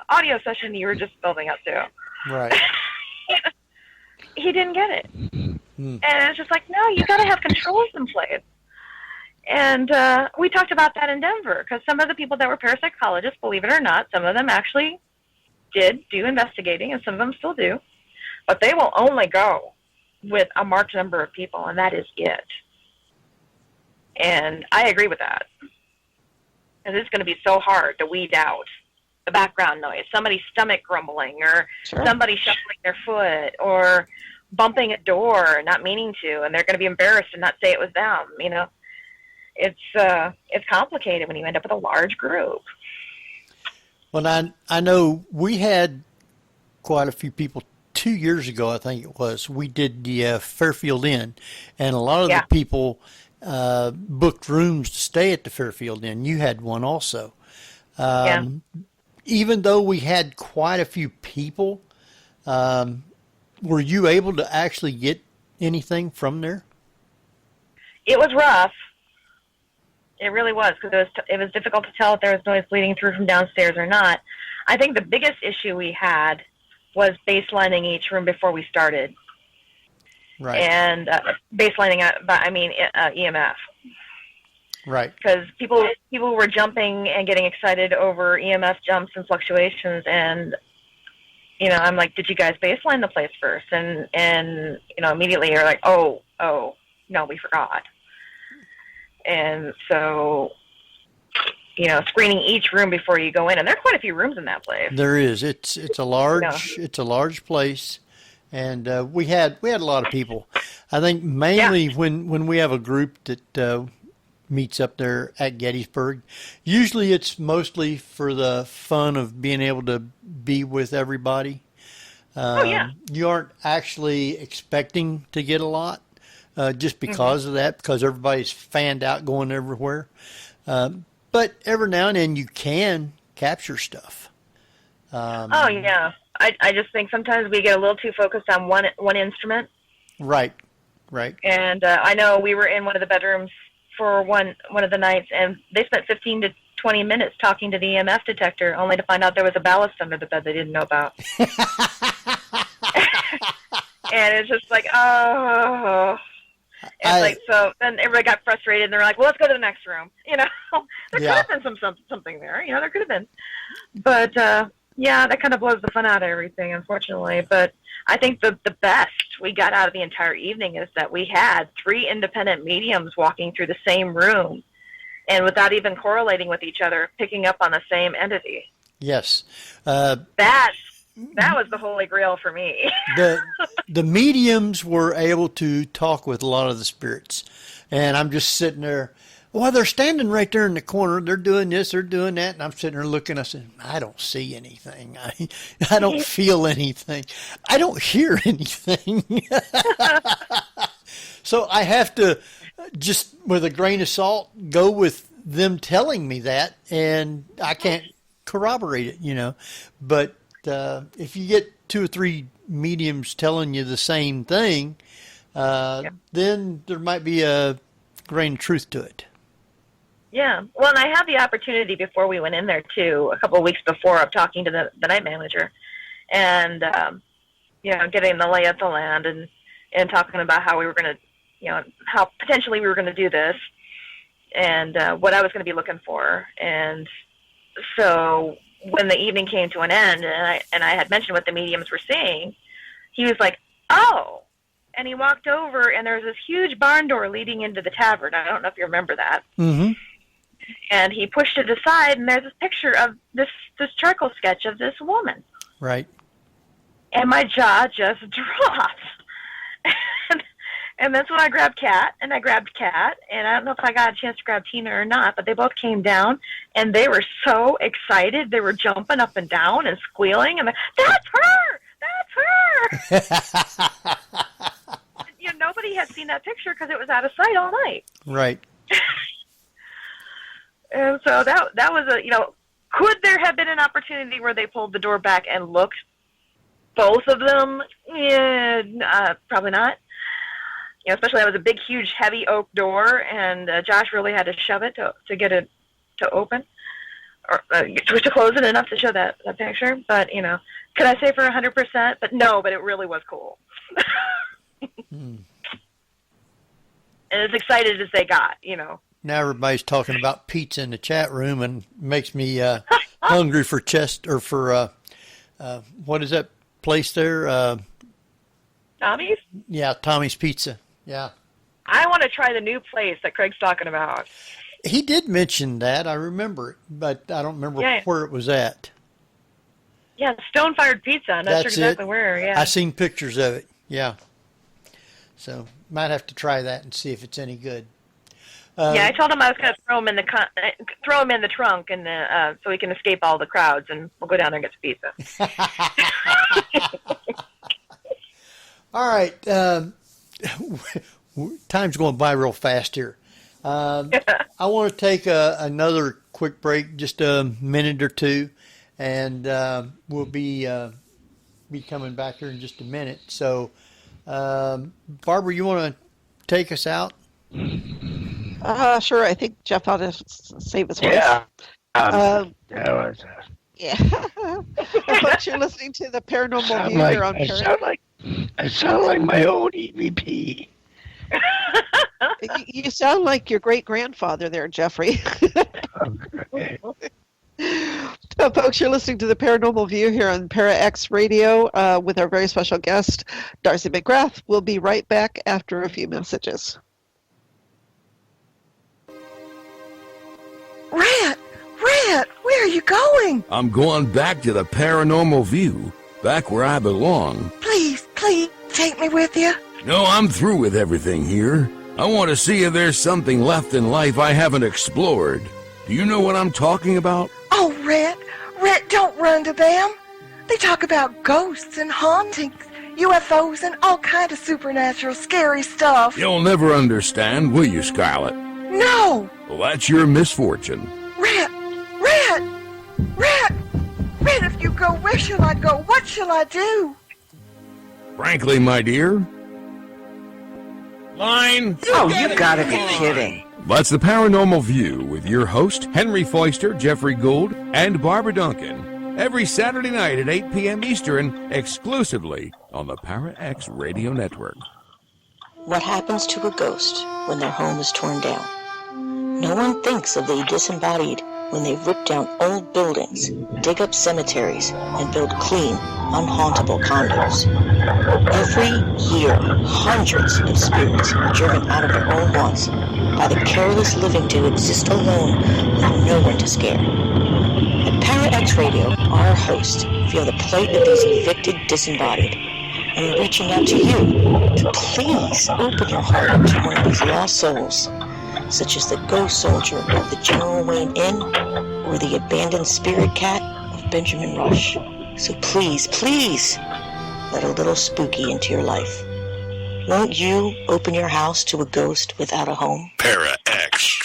audio session you were just building up to. Right. He didn't get it. And it's just like, no, you got to have controls in place. And we talked about that in Denver, because some of the people that were parapsychologists, believe it or not, some of them actually did do investigating, and some of them still do. But they will only go with a marked number of people, and that is it. And I agree with that. And it's going to be so hard to weed out the background noise, somebody's stomach grumbling, or somebody shuffling their foot, or bumping a door, not meaning to, and they're going to be embarrassed and not say it was them. It's complicated when you end up with a large group. Well, I know we had quite a few people 2 years ago, I think it was. We did the Fairfield Inn, and a lot of the people booked rooms to stay at the Fairfield Inn. You had one also. Even though we had quite a few people, were you able to actually get anything from there? It was rough. It really was, because it was difficult to tell if there was noise bleeding through from downstairs or not. I think the biggest issue we had was baselining each room before we started. Right. And baselining, EMF. Right. Because people were jumping and getting excited over EMF jumps and fluctuations, and I'm like, did you guys baseline the place first? And immediately you're like, oh no, we forgot. And so, screening each room before you go in, and there are quite a few rooms in that place. There is. It's a large place, and we had a lot of people. I think mainly when we have a group that meets up there at Gettysburg, usually it's mostly for the fun of being able to be with everybody. You aren't actually expecting to get a lot. Just because of that, because everybody's fanned out going everywhere. But every now and then you can capture stuff. I just think sometimes we get a little too focused on one instrument. Right. And I know we were in one of the bedrooms for one of the nights, and they spent 15 to 20 minutes talking to the EMF detector, only to find out there was a ballast under the bed they didn't know about. And it's just like, oh... so then everybody got frustrated, and they're like, well, let's go to the next room. There could have been something there. There could have been. But, that kind of blows the fun out of everything, unfortunately. But I think the best we got out of the entire evening is that we had 3 independent mediums walking through the same room, and without even correlating with each other, picking up on the same entity. Yes. That's that was the holy grail for me. the mediums were able to talk with a lot of the spirits, and I'm just sitting there. Well, they're standing right there in the corner. They're doing this, they're doing that, and I'm sitting there looking. I said, I don't see anything. I don't feel anything. I don't hear anything. So I have to just, with a grain of salt, go with them telling me that, and I can't corroborate it, you know. But if you get 2 or 3 mediums telling you the same thing, then there might be a grain of truth to it. Yeah. Well, and I had the opportunity before we went in there, too, a couple of weeks before, of talking to the night manager and, you know, getting the lay of the land and talking about how we were going to, you know, how potentially we were going to do this and what I was going to be looking for. And so when the evening came to an end and I had mentioned what the mediums were seeing, he was like, oh. And he walked over, and there was this huge barn door leading into the tavern. I don't know if you remember that. Mm-hmm. And he pushed it aside, and there's this picture of this charcoal sketch of this woman. Right. And my jaw just dropped. And that's when I grabbed Kat, and I grabbed Kat, and I don't know if I got a chance to grab Tina or not, but they both came down, and they were so excited. They were jumping up and down and squealing, and that's her! That's her! You know, nobody had seen that picture because it was out of sight all night. Right. And so that was a, you know, could there have been an opportunity where they pulled the door back and looked, both of them? Yeah, probably not. You know, especially that was a big, huge, heavy oak door, and Josh really had to shove it to get it to open, or to close it enough to show that picture. But, you know, could I say for 100%? But no, but it really was cool. And as excited as they got, you know. Now everybody's talking about pizza in the chat room, and makes me hungry for what is that place there? Tommy's? Yeah, Tommy's Pizza. Yeah. I want to try the new place that Craig's talking about. He did mention that. I remember it, but I don't remember where it was at. Yeah, Stone-Fired Pizza. I'm not sure exactly where. Yeah. I seen pictures of it. Yeah. So might have to try that and see if it's any good. Yeah, I told him I was going to throw him in the trunk, and so he can escape all the crowds, and we'll go down there and get some pizza. All right. Time's going by real fast here. I want to take another quick break, just a minute or two, and we'll be coming back here in just a minute. So, Barbara, you want to take us out? Sure. I think Jeff ought to save his voice. Yeah. Yeah. Folks, you're listening to the Paranormal View here on Paranormal. I sound like my own EVP. You sound like your great-grandfather there, Jeffrey. Okay. Folks, you're listening to the Paranormal View here on ParaX Radio with our very special guest, Darcie McGrath. We'll be right back after a few messages. Rat, where are you going? I'm going back to the Paranormal View, back where I belong. Please, take me with you. No, I'm through with everything here. I want to see if there's something left in life I haven't explored. Do you know what I'm talking about? Oh, Rat, don't run to them. They talk about ghosts and hauntings, UFOs, and all kind of supernatural scary stuff. You'll never understand, will you, Scarlet? No! Well, that's your misfortune. Rat, if you go, where shall I go? What shall I do? Frankly, my dear... Line! Oh, you gotta be kidding. That's the Paranormal View with your host, Henry Foister, Jeffrey Gould, and Barbara Duncan. Every Saturday night at 8 p.m. Eastern, exclusively on the ParaX Radio Network. What happens to a ghost when their home is torn down? No one thinks of the disembodied when they rip down old buildings, dig up cemeteries, and build clean, unhauntable condos. Every year, hundreds of spirits are driven out of their own haunts by the careless living to exist alone with no one to scare. At ParaX Radio, our host, feel the plight of these evicted disembodied, and we're reaching out to you to please open your heart to one of these lost souls, such as the ghost soldier of the General Wayne Inn or the abandoned spirit cat of Benjamin Rush. So please, please, let a little spooky into your life. Won't you open your house to a ghost without a home? Para X.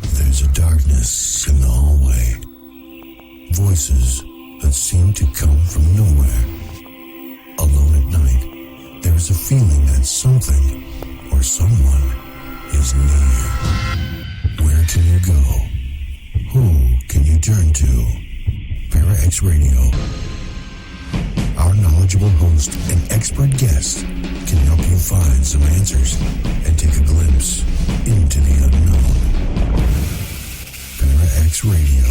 There's a darkness in the hallway. Voices that seem to come from nowhere. Alone at night, there's a feeling that something or someone is near. Where can you go? Who can you turn to? Para X Radio. Our knowledgeable host and expert guest can help you find some answers and take a glimpse into the unknown. Para X Radio.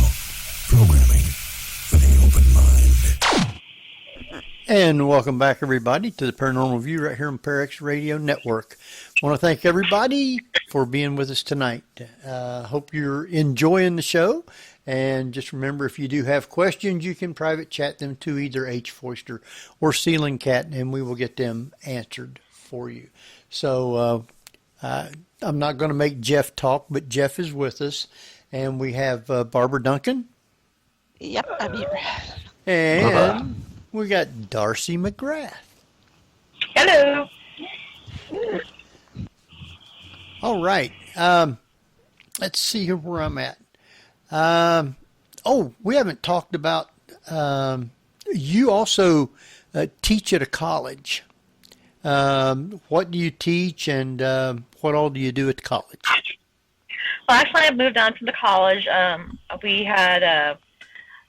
Programming for the open mind. And welcome back, everybody, to the Paranormal View right here on Para X Radio Network. I want to thank everybody for being with us tonight. Hope you're enjoying the show. And just remember, if you do have questions, you can private chat them to either H. Foister or Ceiling Cat, and we will get them answered for you. So I'm not going to make Jeff talk, but Jeff is with us. And we have Barbara Duncan. Yep, I'm here. And we got Darcie McGrath. Hello. All right. Let's see here where I'm at. We haven't talked about, you also teach at a college. What do you teach, and what all do you do at the college? Well, actually, I've moved on from the college. We had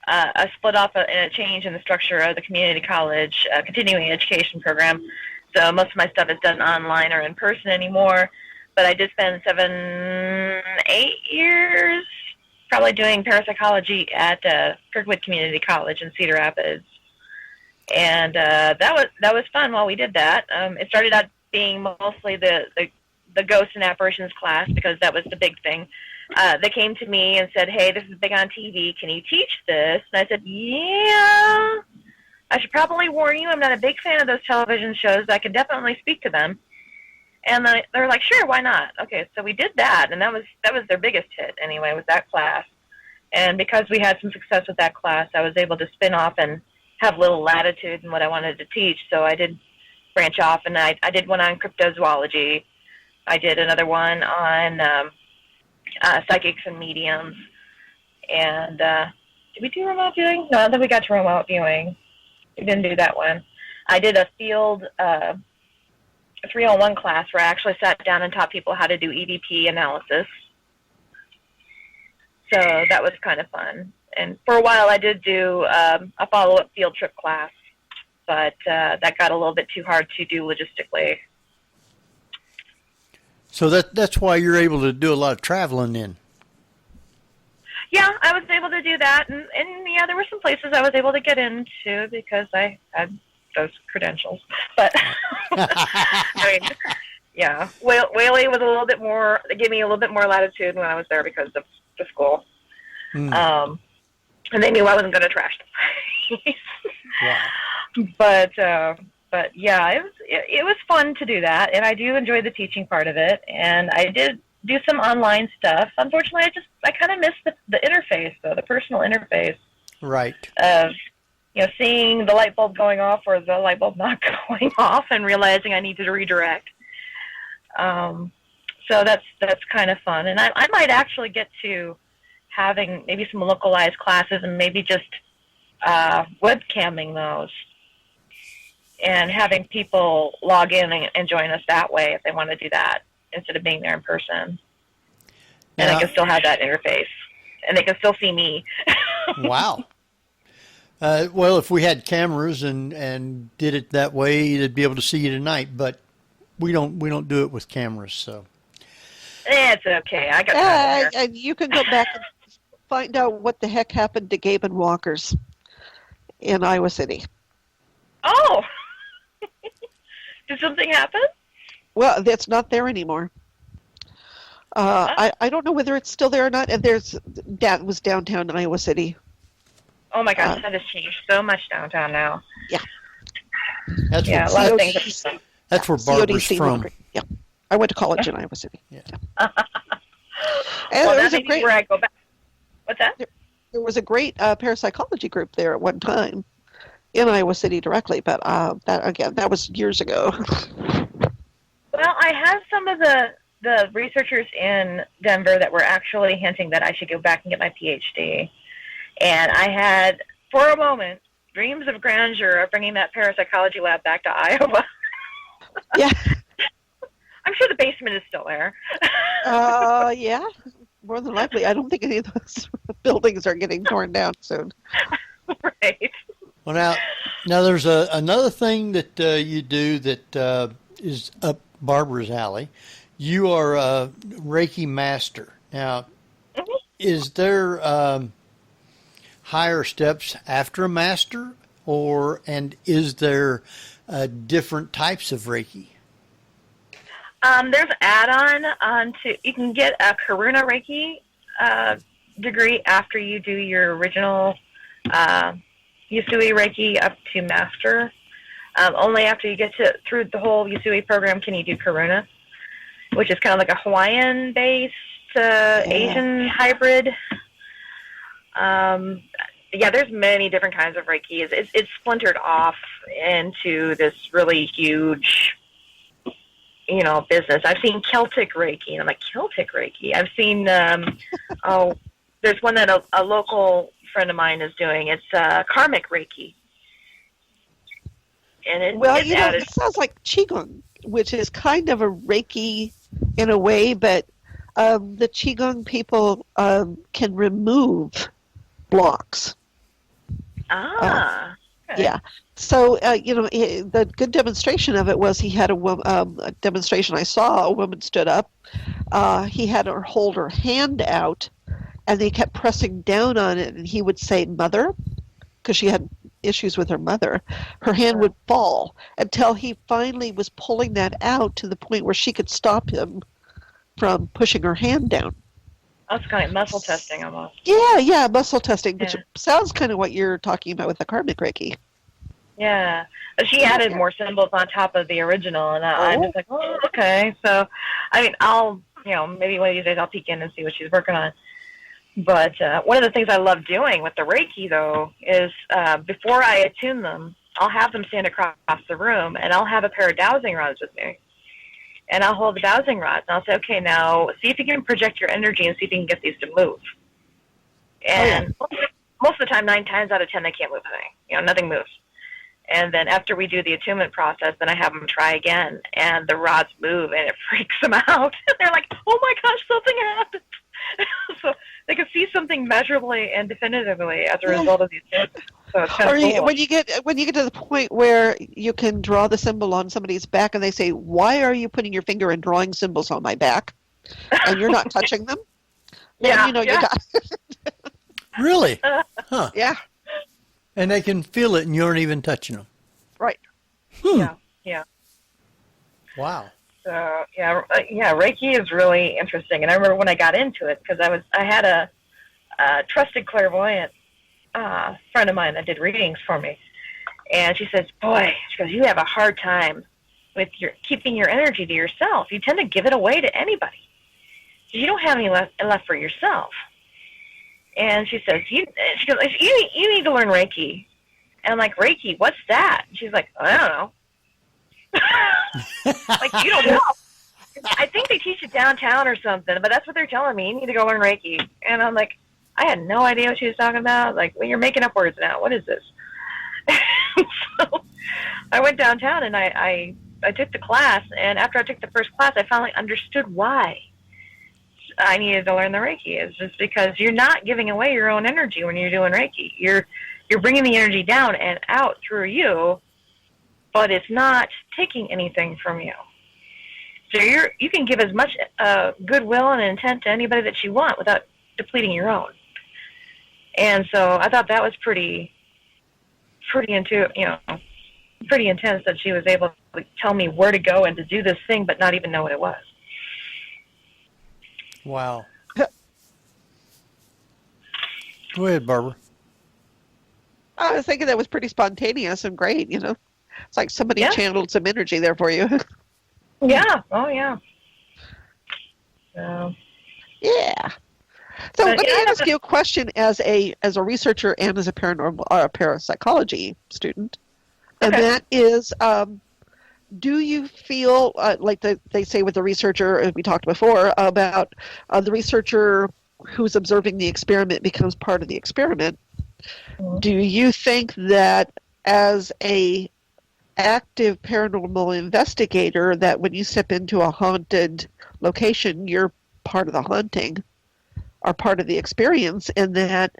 a split off and a change in the structure of the community college continuing education program. So most of my stuff is done online or in person anymore. But I did spend 7-8 years probably doing parapsychology at Kirkwood Community College in Cedar Rapids. And that was fun while we did that. It started out being mostly the ghosts and apparitions class, because that was the big thing. They came to me and said, hey, this is big on TV. Can you teach this? And I said, yeah. I should probably warn you, I'm not a big fan of those television shows. I can definitely speak to them. And they're like, sure, why not? Okay, so we did that, and that was their biggest hit anyway, was that class. And because we had some success with that class, I was able to spin off and have little latitude in what I wanted to teach. So I did branch off, and I did one on cryptozoology. I did another one on psychics and mediums. And did we do remote viewing? No, I don't think we got to remote viewing. We didn't do that one. I did a field 301 class where I actually sat down and taught people how to do EVP analysis. So that was kind of fun. And for a while I did do a follow-up field trip class, but that got a little bit too hard to do logistically. So that's why you're able to do a lot of traveling then. Yeah, I was able to do that. And yeah, there were some places I was able to get into because I had those credentials. But, I mean, yeah, Whaley was a little bit more, they gave me a little bit more latitude when I was there because of the school. And they knew I wasn't going to trash them. Wow. But yeah, it was fun to do that, and I do enjoy the teaching part of it, and I did do some online stuff. Unfortunately, I kind of missed the interface, though, the personal interface. Right. Of, seeing the light bulb going off or the light bulb not going off and realizing I needed to redirect. So that's kind of fun, and I might actually get to having maybe some localized classes and maybe just webcamming those and having people log in and join us that way if they want to do that instead of being there in person. And I can still have that interface, and they can still see me. Wow. Well, if we had cameras and did it that way, they'd be able to see you tonight, but we don't do it with cameras, so. It's okay. I got time. You can go back and find out what the heck happened to Gabe and Walker's in Iowa City. Oh! Did something happen? Well, it's not there anymore. I don't know whether it's still there or not. And that was downtown Iowa City. Oh my gosh, that has changed so much downtown now. Yeah. That's Yeah, a where, lot of things. that's where Barbara's CODC from. Yeah. I went to college in Iowa City. Yeah. And Well, there that was a may be great, where I go back. What's that? there was a great parapsychology group there at one time in Iowa City directly, but that was years ago. Well, I have some of the researchers in Denver that were actually hinting that I should go back and get my PhD. And I had, for a moment, dreams of grandeur of bringing that parapsychology lab back to Iowa. Yeah. I'm sure the basement is still there. Yeah, more than likely. I don't think any of those buildings are getting torn down soon. Right. Well, now there's another thing that you do that is up Barbara's alley. You are a Reiki Master. Now, is there higher steps after a master, and is there different types of Reiki? There's add-on to, you can get a Karuna Reiki degree after you do your original Usui Reiki up to master. Only after you get through the whole Usui program can you do Karuna, which is kind of like a Hawaiian-based Asian hybrid. Yeah, there's many different kinds of Reiki. It's splintered off into this really huge, business. I've seen Celtic Reiki, and I'm like, Celtic Reiki? I've seen, there's one that a local friend of mine is doing. It's Karmic Reiki. And it sounds like Qigong, which is kind of a Reiki in a way, but the Qigong people can remove blocks. Okay. Yeah. So, the good demonstration of it was he had a demonstration I saw. A woman stood up. He had her hold her hand out, and they kept pressing down on it, and he would say, "Mother," because she had issues with her mother. Her hand would fall until he finally was pulling that out to the point where she could stop him from pushing her hand down. That's kind of muscle testing almost. Yeah, muscle testing, which sounds kind of what you're talking about with the Karmic Reiki. Yeah. But she added more symbols on top of the original, and I'm just like, oh, okay. So, I mean, I'll, maybe one of these days I'll peek in and see what she's working on. But one of the things I love doing with the Reiki, though, is before I attune them, I'll have them stand across the room, and I'll have a pair of dowsing rods with me. And I'll hold the dowsing rods, and I'll say, okay, now see if you can project your energy and see if you can get these to move. And most of the time, 9 times out of 10, they can't move anything. Nothing moves. And then after we do the attunement process, then I have them try again, and the rods move, and it freaks them out. They're like, oh my gosh, something happened. So they can see something measurably and definitively as a result of these things. So it's kind of cool. When you get to the point where you can draw the symbol on somebody's back, and they say, "Why are you putting your finger and drawing symbols on my back?" and you're not touching them, then you got it. Really? Huh. Yeah. And they can feel it, and you aren't even touching them. Right. Yeah. Wow. So Reiki is really interesting. And I remember when I got into it, because I had a trusted clairvoyant friend of mine that did readings for me, and she says, "Boy," she goes, "you have a hard time with keeping your energy to yourself. You tend to give it away to anybody. You don't have any left for yourself." And she says, "You need to learn Reiki." And I'm like, "Reiki, what's that?" And she's like, "I don't know." Like, you don't know. I think they teach it downtown or something, but that's what they're telling me. You need to go learn Reiki. And I'm like, I had no idea what she was talking about. Like, well, you're making up words now. What is this? So I went downtown and I took the class, and after I took the first class, I finally understood why I needed to learn the Reiki. It's just because you're not giving away your own energy when you're doing Reiki. You're bringing the energy down and out through you, but it's not taking anything from you. So you can give as much goodwill and intent to anybody that you want without depleting your own. And so I thought that was pretty intense that she was able to tell me where to go and to do this thing, but not even know what it was. Wow. Go ahead, Barbara. I was thinking that was pretty spontaneous and great, you know. It's like somebody Yeah. channeled some energy there for you. Yeah. Oh, yeah. So, Yeah. So But, let me yeah, ask you a question as a researcher and as a paranormal or a parapsychology student, and Okay. that is, do you feel like they say with the researcher, as we talked before, about the researcher who's observing the experiment becomes part of the experiment? Mhm. Do you think that as a active paranormal investigator, that when you step into a haunted location, you're part of the haunting or part of the experience, and that,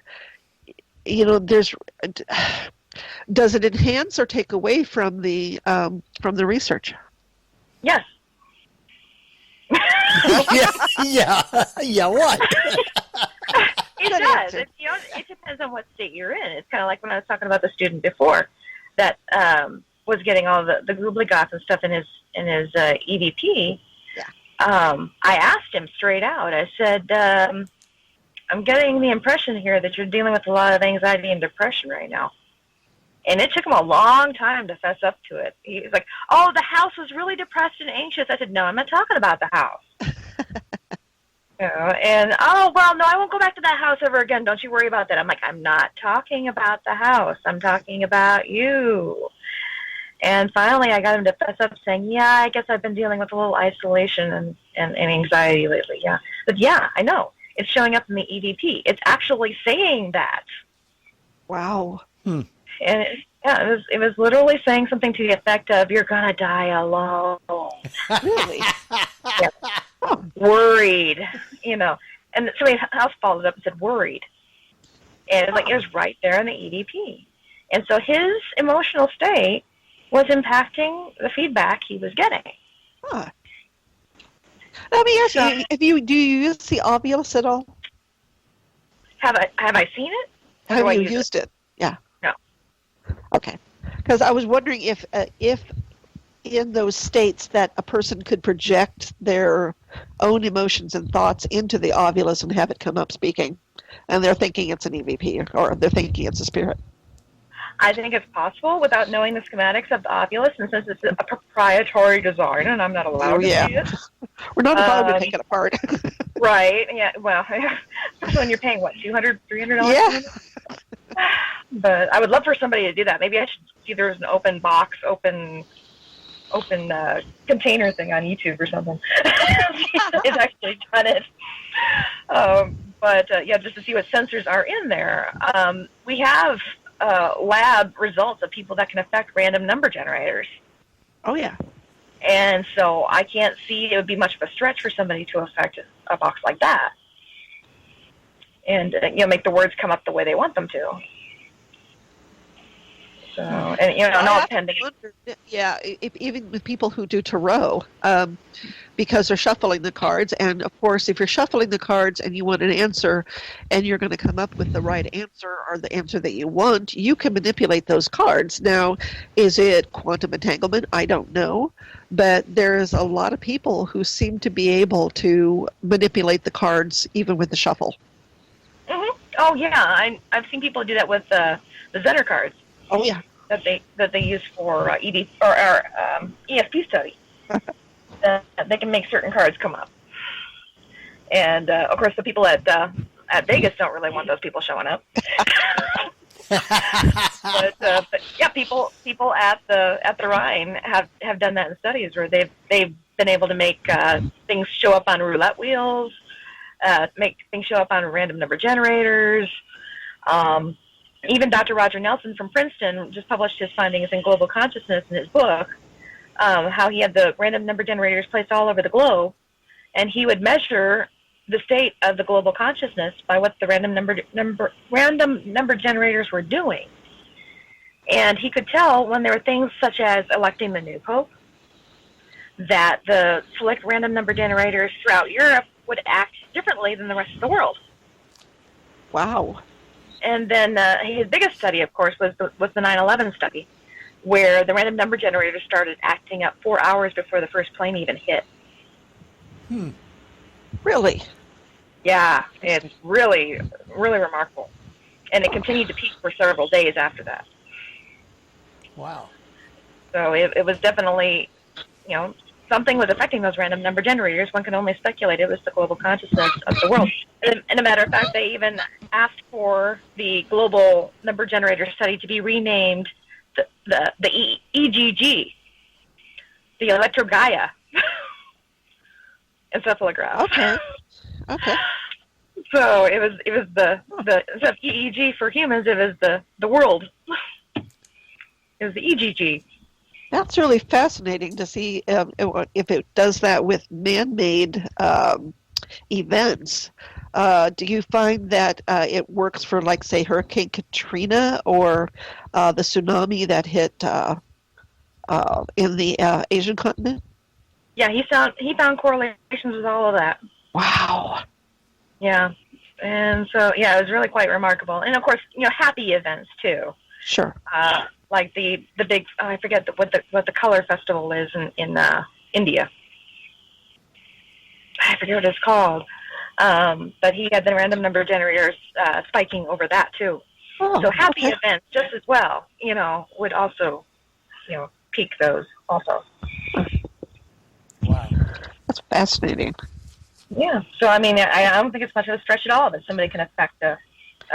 you know, does it enhance or take away from the research? yes. yeah, what? It Good does. answer. It depends on what state you're in. It's kind of like when I was talking about the student before that was getting all the gobbledygook and stuff in his EVP. Yeah. I asked him straight out. I said, I'm getting the impression here that you're dealing with a lot of anxiety and depression right now. And it took him a long time to fess up to it. He was like, oh, the house was really depressed and anxious. I said, no, I'm not talking about the house. And, oh, well, no, I won't go back to that house ever again. Don't you worry about that. I'm like, I'm not talking about the house. I'm talking about you. And finally, I got him to fess up saying, yeah, I guess I've been dealing with a little isolation and anxiety lately. Yeah. But, yeah, I know. It's showing up in the EVP. It's actually saying that. Wow. And it was literally saying something to the effect of, you're going to die alone. Really? Yeah. Worried, you know. And somebody else followed up and said, worried. And it was right there in the EVP. And so his emotional state was impacting the feedback he was getting. Huh. Let me ask you, do you use the Ovilus at all? Have I seen it? Have do I you use used it? Yeah. No. Okay. Because I was wondering if in those states that a person could project their own emotions and thoughts into the Ovilus and have it come up speaking, and they're thinking it's an EVP or they're thinking it's a spirit. I think it's possible without knowing the schematics of the Ovilus, and since it's a proprietary design and I'm not allowed to see it. We're not allowed to take it apart. Right. Yeah. Well, especially when you're paying, what, $200, $300? Yeah. But I would love for somebody to do that. Maybe I should see there's an open box, open container thing on YouTube or something. It's actually done it. But just to see what sensors are in there. We have lab results of people that can affect random number generators. Oh, yeah. And so I can't see it would be much of a stretch for somebody to affect a box like that. And, make the words come up the way they want them to. So, and, all depending. Yeah, even with people who do tarot, because they're shuffling the cards. And, of course, if you're shuffling the cards and you want an answer and you're going to come up with the right answer or the answer that you want, you can manipulate those cards. Now, is it quantum entanglement? I don't know. But there's a lot of people who seem to be able to manipulate the cards even with the shuffle. Mm-hmm. Oh, yeah. I've seen people do that with the Zener cards. Oh, yeah. That they use for ESP study. They can make certain cards come up, and of course the people at Vegas don't really want those people showing up. but yeah, people at the Rhine have done that in studies where they've been able to make things show up on roulette wheels, make things show up on random number generators. Even Dr. Roger Nelson from Princeton just published his findings in Global Consciousness in his book, how he had the random number generators placed all over the globe, and he would measure the state of the global consciousness by what the random number generators were doing. And he could tell when there were things such as electing the new pope, that the select random number generators throughout Europe would act differently than the rest of the world. Wow. And then his biggest study, of course, was the 9/11 study, where the random number generator started acting up 4 hours before the first plane even hit. Really? Yeah, it's really, really remarkable. and it continued to peak for several days after that. Wow. So it was definitely, something was affecting those random number generators. One can only speculate it was the global consciousness of the world. And a matter of fact, they even asked for the global number generator study to be renamed the EGG, the Electrogaia encephalograph. Okay. So it was the instead of EEG for humans, it was the world. It was the EGG. That's really fascinating to see if it does that with man-made events. Do you find that it works for, like, say, Hurricane Katrina or the tsunami that hit in the Asian continent? Yeah, he found correlations with all of that. Wow. Yeah, and so it was really quite remarkable. And of course, happy events too. Sure. Like the big, I forget what the color festival is in India. I forget what it's called. But he had the random number generators spiking over that too. Oh, so happy okay. events just as well, would also, peak those also. Wow. That's fascinating. Yeah. So, I mean, I don't think it's much of a stretch at all that somebody can affect a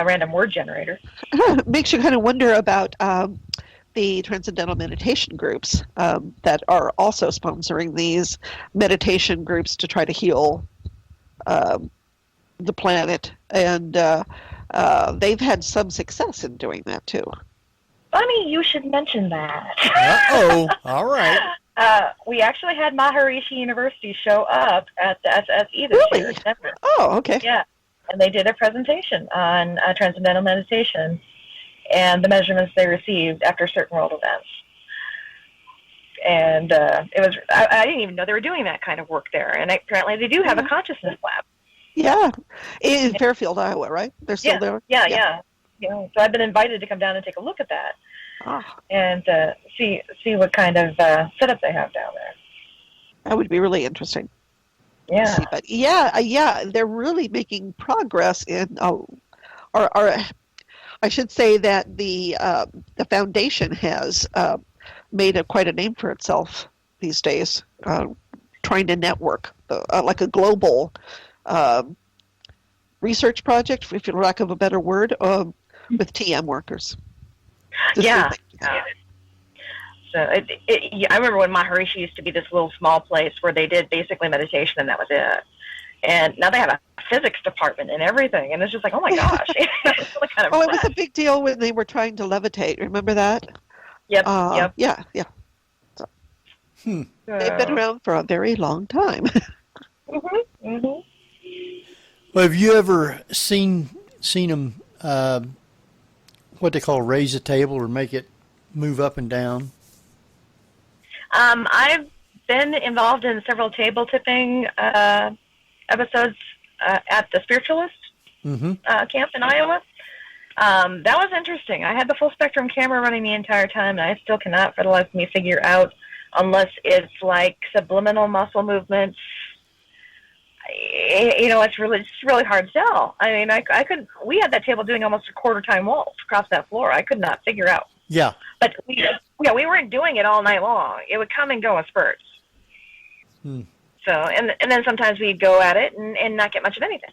random word generator. It makes you kind of wonder about the transcendental meditation groups that are also sponsoring these meditation groups to try to heal the planet. And they've had some success in doing that, too. Funny you should mention that. Uh-oh. All right. We actually had Maharishi University show up at the SSE this year in Denver. Oh, okay. Yeah. And they did a presentation on transcendental meditation and the measurements they received after certain world events. And it was, I didn't even know they were doing that kind of work there. And apparently they do have a consciousness lab. Yeah. In Fairfield, Iowa, right? They're still there? Yeah. So I've been invited to come down and take a look at that. And see what kind of setup they have down there. That would be really interesting. Yeah. But yeah, they're really making progress in, or I should say that the foundation has made quite a name for itself these days, trying to network like a global research project, for lack of a better word, with TM workers. Yeah. So I remember when Maharishi used to be this little small place where they did basically meditation and that was it. And now they have a physics department and everything. And it's just like, oh my gosh. It's really kind of it was a big deal when they were trying to levitate. Remember that? Yep. Yeah. So, they've been around for a very long time. Well, have you ever seen them, what they call raise a table or make it move up and down? I've been involved in several table tipping episodes at the Spiritualist camp in Iowa. That was interesting. I had the full spectrum camera running the entire time, and I still cannot, for the life of me, figure out, unless it's like subliminal muscle movements. It's really hard to tell. I mean, I couldn't. We had that table doing almost a quarter-time waltz across that floor. I could not figure out. Yeah. But we weren't doing it all night long. It would come and go in spurts. So, and then sometimes we'd go at it and not get much of anything.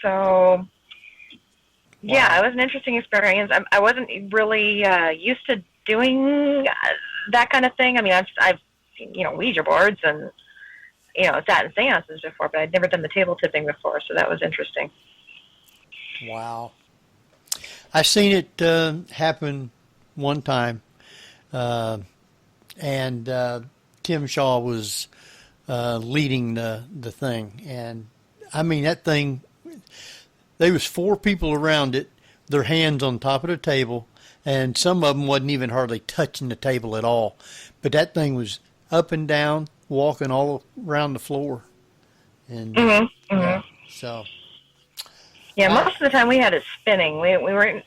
So, yeah, it was an interesting experience. I wasn't really used to doing that kind of thing. I mean, I've seen, Ouija boards and, sat in seances before, but I'd never done the table tipping before, so that was interesting. Wow. I seen it happen one time, and Tim Shaw was leading the thing, and I mean that thing. There was 4 people around it, their hands on top of the table, and some of them wasn't even hardly touching the table at all. But that thing was up and down, walking all around the floor, and so. Yeah, most of the time we had it spinning. We weren't.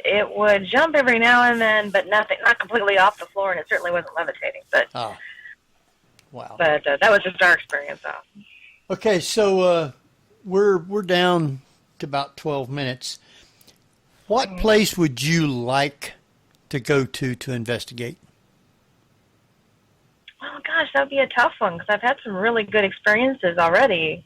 It would jump every now and then, but not completely off the floor, and it certainly wasn't levitating. But wow. But that was just our experience, though. Okay, so we're down to about 12 minutes. What place would you like to go to investigate? Oh gosh, that would be a tough one because I've had some really good experiences already.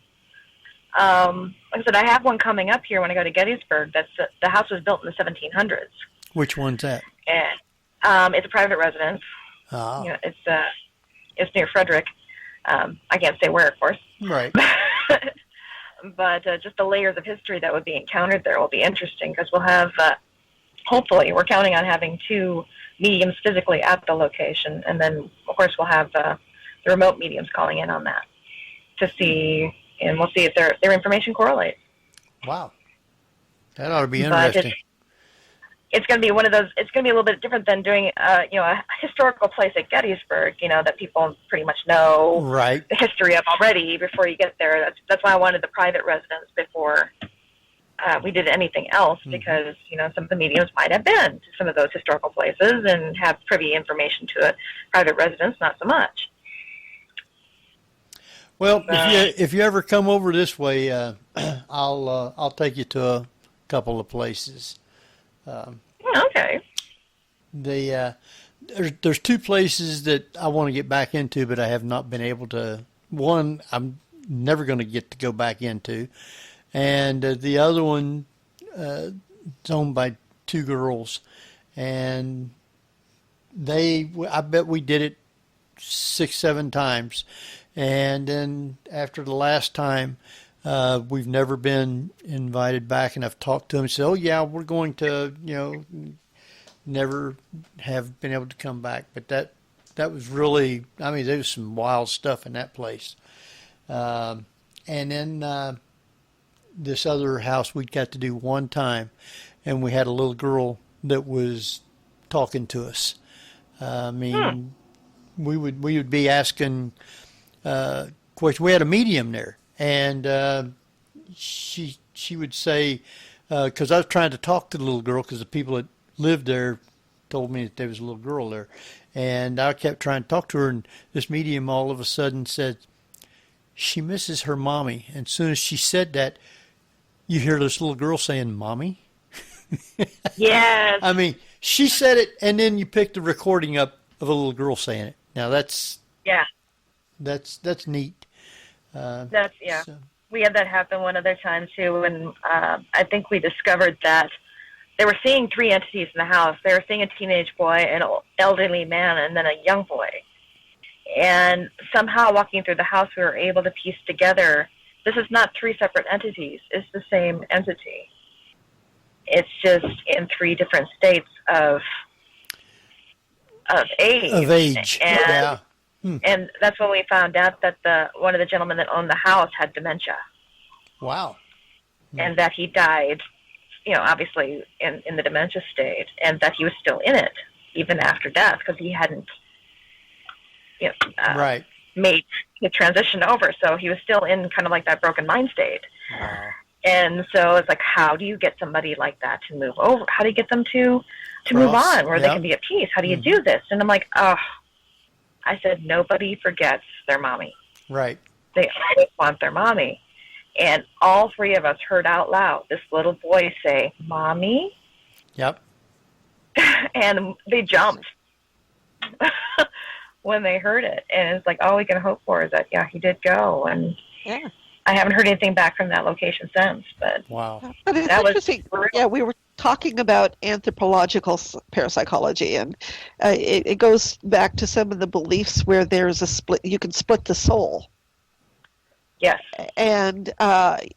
Like I said, I have one coming up here when I go to Gettysburg. The house was built in the 1700s. Which one's that? And it's a private residence. Ah. You know, it's near Frederick. I can't say where, of course. Right. But just the layers of history that would be encountered there will be interesting because we'll have, hopefully, we're counting on having 2 mediums physically at the location, and then, of course, we'll have the remote mediums calling in on that to see, and we'll see if their information correlates. Wow. That ought to be interesting. It's going to be one of those. It's going to be a little bit different than doing, a historical place at Gettysburg, that people pretty much know right. the history of already before you get there. That's why I wanted the private residence before we did anything else, because some of the mediums might have been to some of those historical places and have privy information to a private residence, not so much. Well, if you ever come over this way, I'll take you to a couple of places. Okay. There's 2 places that I want to get back into, but I have not been able to. One, I'm never going to get to go back into, and the other one is owned by 2 girls, and I bet we did it 6-7 times, and then after the last time, we've never been invited back, and I've talked to them and said, oh yeah, we're going to, never have been able to come back. But that was really, there was some wild stuff in that place. And then this other house we got to do one time, and we had a little girl that was talking to us. We would be asking questions. We had a medium there. And she would say, because I was trying to talk to the little girl, because the people that lived there told me that there was a little girl there. And I kept trying to talk to her, and this medium all of a sudden said, she misses her mommy. And as soon as she said that, you hear this little girl saying, Mommy? Yes. She said it, and then you picked the recording up of a little girl saying it. Now that's neat. So. We had that happen one other time too, and I think we discovered that they were seeing 3 entities in the house. They were seeing a teenage boy, an elderly man, and then a young boy. And somehow walking through the house, we were able to piece together, this is not 3 separate entities, it's the same entity. It's just in 3 different states of age. Of age, yeah. And that's when we found out that one of the gentlemen that owned the house had dementia. Wow. And that he died, obviously in the dementia state, and that he was still in it even after death because he hadn't made the transition over. So he was still in kind of like that broken mind state. Wow. And so it's like, how do you get somebody like that to move over? How do you get them to move on where they can be at peace? How do you do this? And I'm like, I said, nobody forgets their mommy. Right. They always want their mommy. And all 3 of us heard out loud this little boy say, Mommy? Yep. And they jumped when they heard it. And it's like, all we can hope for is that, he did go. And I haven't heard anything back from that location since. But wow. But it's interesting. We were talking about anthropological parapsychology, and it goes back to some of the beliefs where there's a split. You can split the soul. Yes. And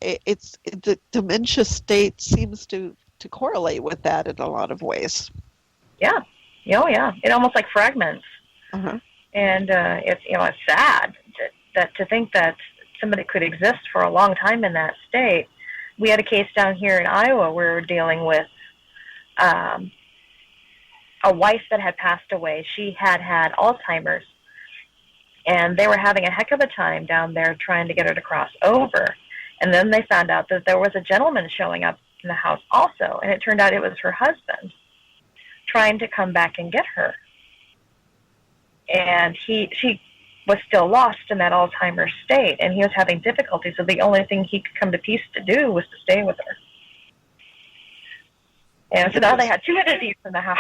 it's the dementia state seems to correlate with that in a lot of ways. Yeah. Oh, yeah. It almost like fragments. Uh-huh. And it's sad to think that somebody could exist for a long time in that state. We had a case down here in Iowa where we were dealing with a wife that had passed away. She had Alzheimer's, and they were having a heck of a time down there trying to get her to cross over. And then they found out that there was a gentleman showing up in the house also, and it turned out it was her husband trying to come back and get her. And she was still lost in that Alzheimer's state, and he was having difficulty, so the only thing he could come to peace to do was to stay with her. And so now they had 2 entities in the house.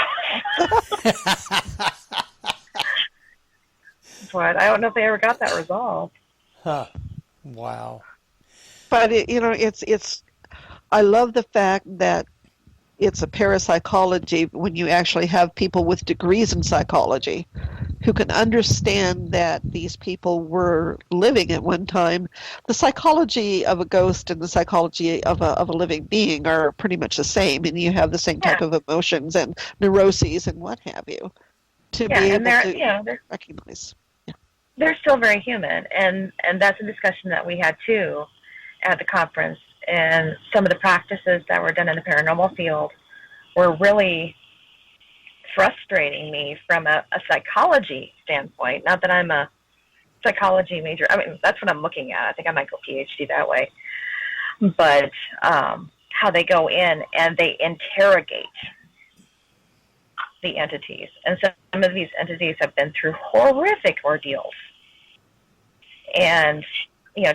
But I don't know if they ever got that resolved. Huh. Wow. But it's. I love the fact that it's a parapsychology when you actually have people with degrees in psychology who can understand that these people were living at one time. The psychology of a ghost and the psychology of a living being are pretty much the same, and you have the same type of emotions and neuroses and what have you to be able to recognize. Yeah. They're still very human, and that's a discussion that we had too at the conference. And some of the practices that were done in the paranormal field were really frustrating me from a psychology standpoint. Not that I'm a psychology major. I mean, that's what I'm looking at. I think I might go PhD that way. But how they go in and they interrogate the entities. And some of these entities have been through horrific ordeals. And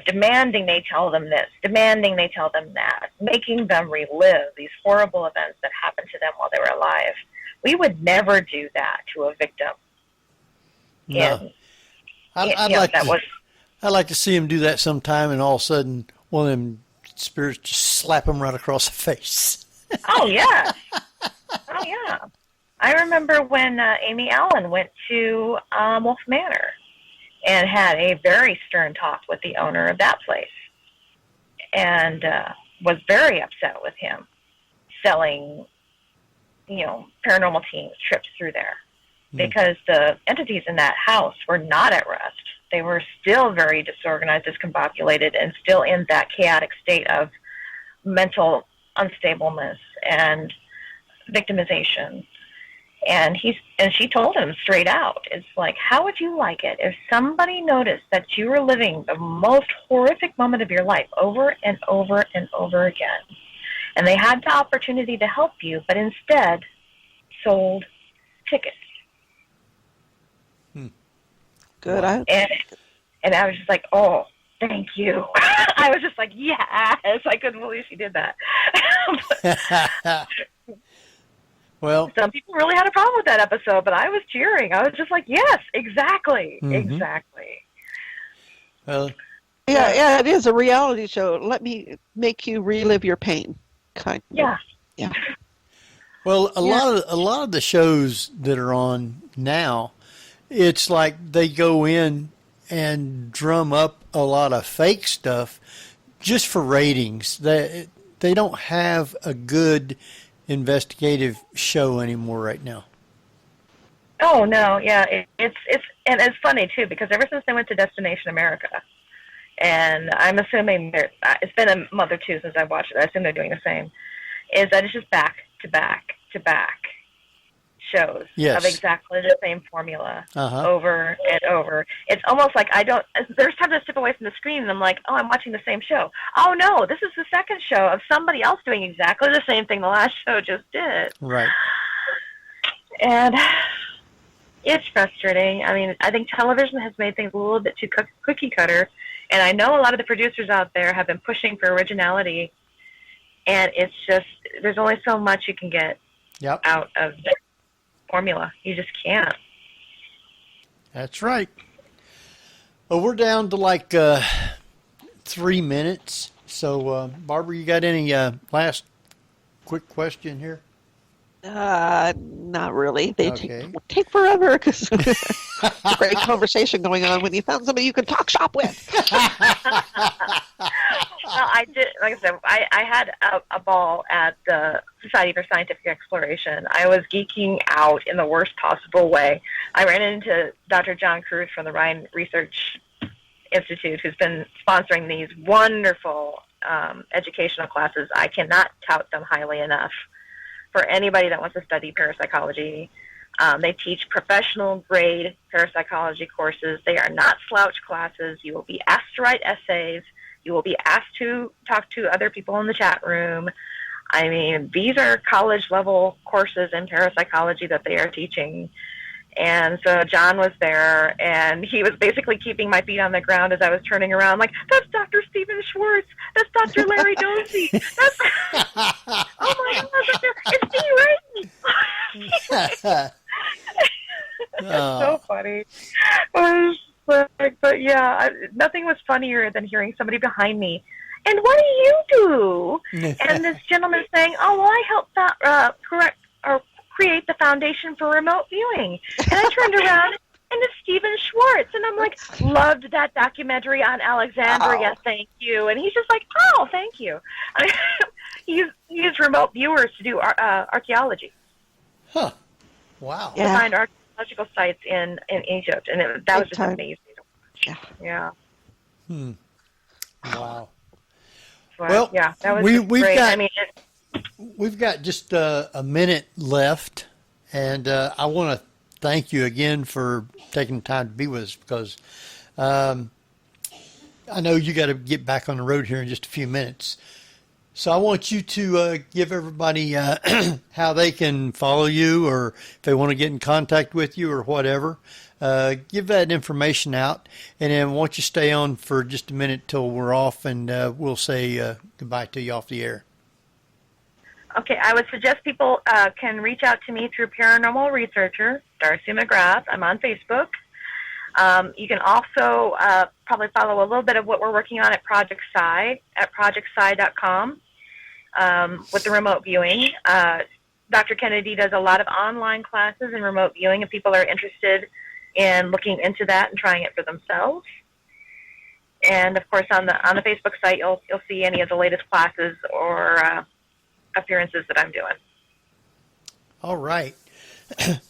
demanding they tell them this, demanding they tell them that, making them relive these horrible events that happened to them while they were alive. We would never do that to a victim. No. I'd like to see him do that sometime, and all of a sudden one of them spirits just slap him right across the face. Oh, yeah. Oh, yeah. I remember when Amy Allen went to Wolf Manor and had a very stern talk with the owner of that place, and was very upset with him selling, paranormal teams trips through there, because the entities in that house were not at rest. They were still very disorganized, discombobulated, and still in that chaotic state of mental unstableness and victimization. And she told him straight out, it's like, how would you like it if somebody noticed that you were living the most horrific moment of your life over and over and over again, and they had the opportunity to help you, but instead sold tickets? Good. And I was just like, oh, thank you. I was just like, yes. I couldn't believe she did that. Well, some people really had a problem with that episode, but I was cheering. I was just like, yes, exactly, exactly. Well, yeah, it is a reality show. Let me make you relive your pain, kind of. Yeah. Well, a lot of the shows that are on now, it's like they go in and drum up a lot of fake stuff just for ratings. They don't have a good investigative show anymore right now. Oh no, yeah, it's funny too, because ever since they went to Destination America, and I'm assuming it's been a month or two since I've watched it, I assume they're doing the same, is that it's just back to back to back shows of exactly the same formula over and over. It's almost like there's times I step away from the screen and I'm like, oh, I'm watching the same show. Oh no, this is the second show of somebody else doing exactly the same thing the last show just did. Right. And it's frustrating. I mean, I think television has made things a little bit too cookie cutter, and I know a lot of the producers out there have been pushing for originality, and it's just, there's only so much you can get out of the formula. You just can't. That's right. Well, we're down to like 3 minutes. So, Barbara, you got any last quick question here? Not really. They take forever because it's a great conversation going on when you found somebody you can talk shop with. Well, I did, like I said, I had a ball at the Society for Scientific Exploration. I was geeking out in the worst possible way. I ran into Dr. John Cruz from the Rhine Research Institute, who's been sponsoring these wonderful educational classes. I cannot tout them highly enough for anybody that wants to study parapsychology. They teach professional grade parapsychology courses. They are not slouch classes. You will be asked to write essays. You will be asked to talk to other people in the chat room. I mean, these are college level courses in parapsychology that they are teaching. And so John was there, and he was basically keeping my feet on the ground as I was turning around, like, that's Dr. Stephen Schwartz. That's Dr. Larry Dozy. That's, oh my God, it's Steve Yeah, nothing was funnier than hearing somebody behind me. And what do you do? And this gentleman saying, "Oh, well, I helped create the foundation for remote viewing." And I turned around, and it's Stephen Schwartz, and I'm like, "Loved that documentary on Alexandria, thank you." And he's just like, "Oh, thank you." He used remote viewers to do archaeology. Huh. Wow. To find archaeological sites in Egypt, and that was just amazing. Yeah. Wow. But, well, yeah, that was we've great. got I mean, we've got just a minute left, and I want to thank you again for taking the time to be with us, because I know you got to get back on the road here in just a few minutes. So I want you to give everybody how they can follow you, or if they want to get in contact with you or whatever. Give that information out, and then why don't you stay on for just a minute till we're off, and we'll say goodbye to you off the air. Okay, I would suggest people can reach out to me through Paranormal Researcher, Darcie McGrath. I'm on Facebook. You can also probably follow a little bit of what we're working on at Project Psi at projectpsi.com with the remote viewing. Dr. Kennedy does a lot of online classes in remote viewing, and people are interested in looking into that and trying it for themselves. And of course, on the Facebook site, you'll see any of the latest classes or appearances that I'm doing. All right.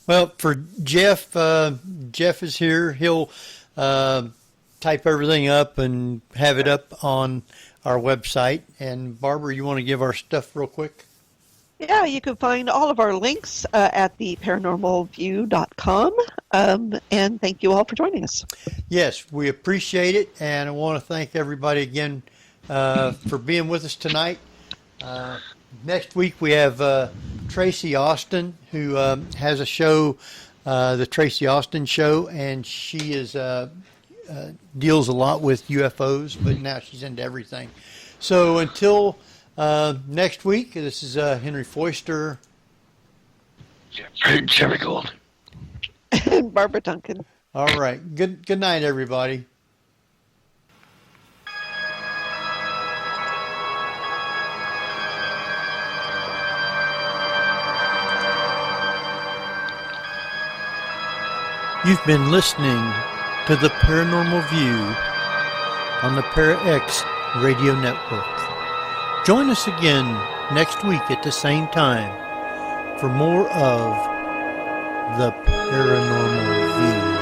Well, for Jeff, Jeff is here. He'll type everything up and have it up on our website. And Barbara, you want to give our stuff real quick? Yeah, you can find all of our links at the paranormalview.com. And thank you all for joining us. Yes, we appreciate it. And I want to thank everybody again for being with us tonight. Next week we have Tracy Austin, who has a show, the Tracy Austin Show, and she is deals a lot with UFOs, but now she's into everything. So until next week, this is Henry Foister, Jeffrey Gould, and Barbara Duncan. All right. Good night, everybody. You've been listening to the Paranormal View on the ParaX Radio Network. Join us again next week at the same time for more of the Paranormal View.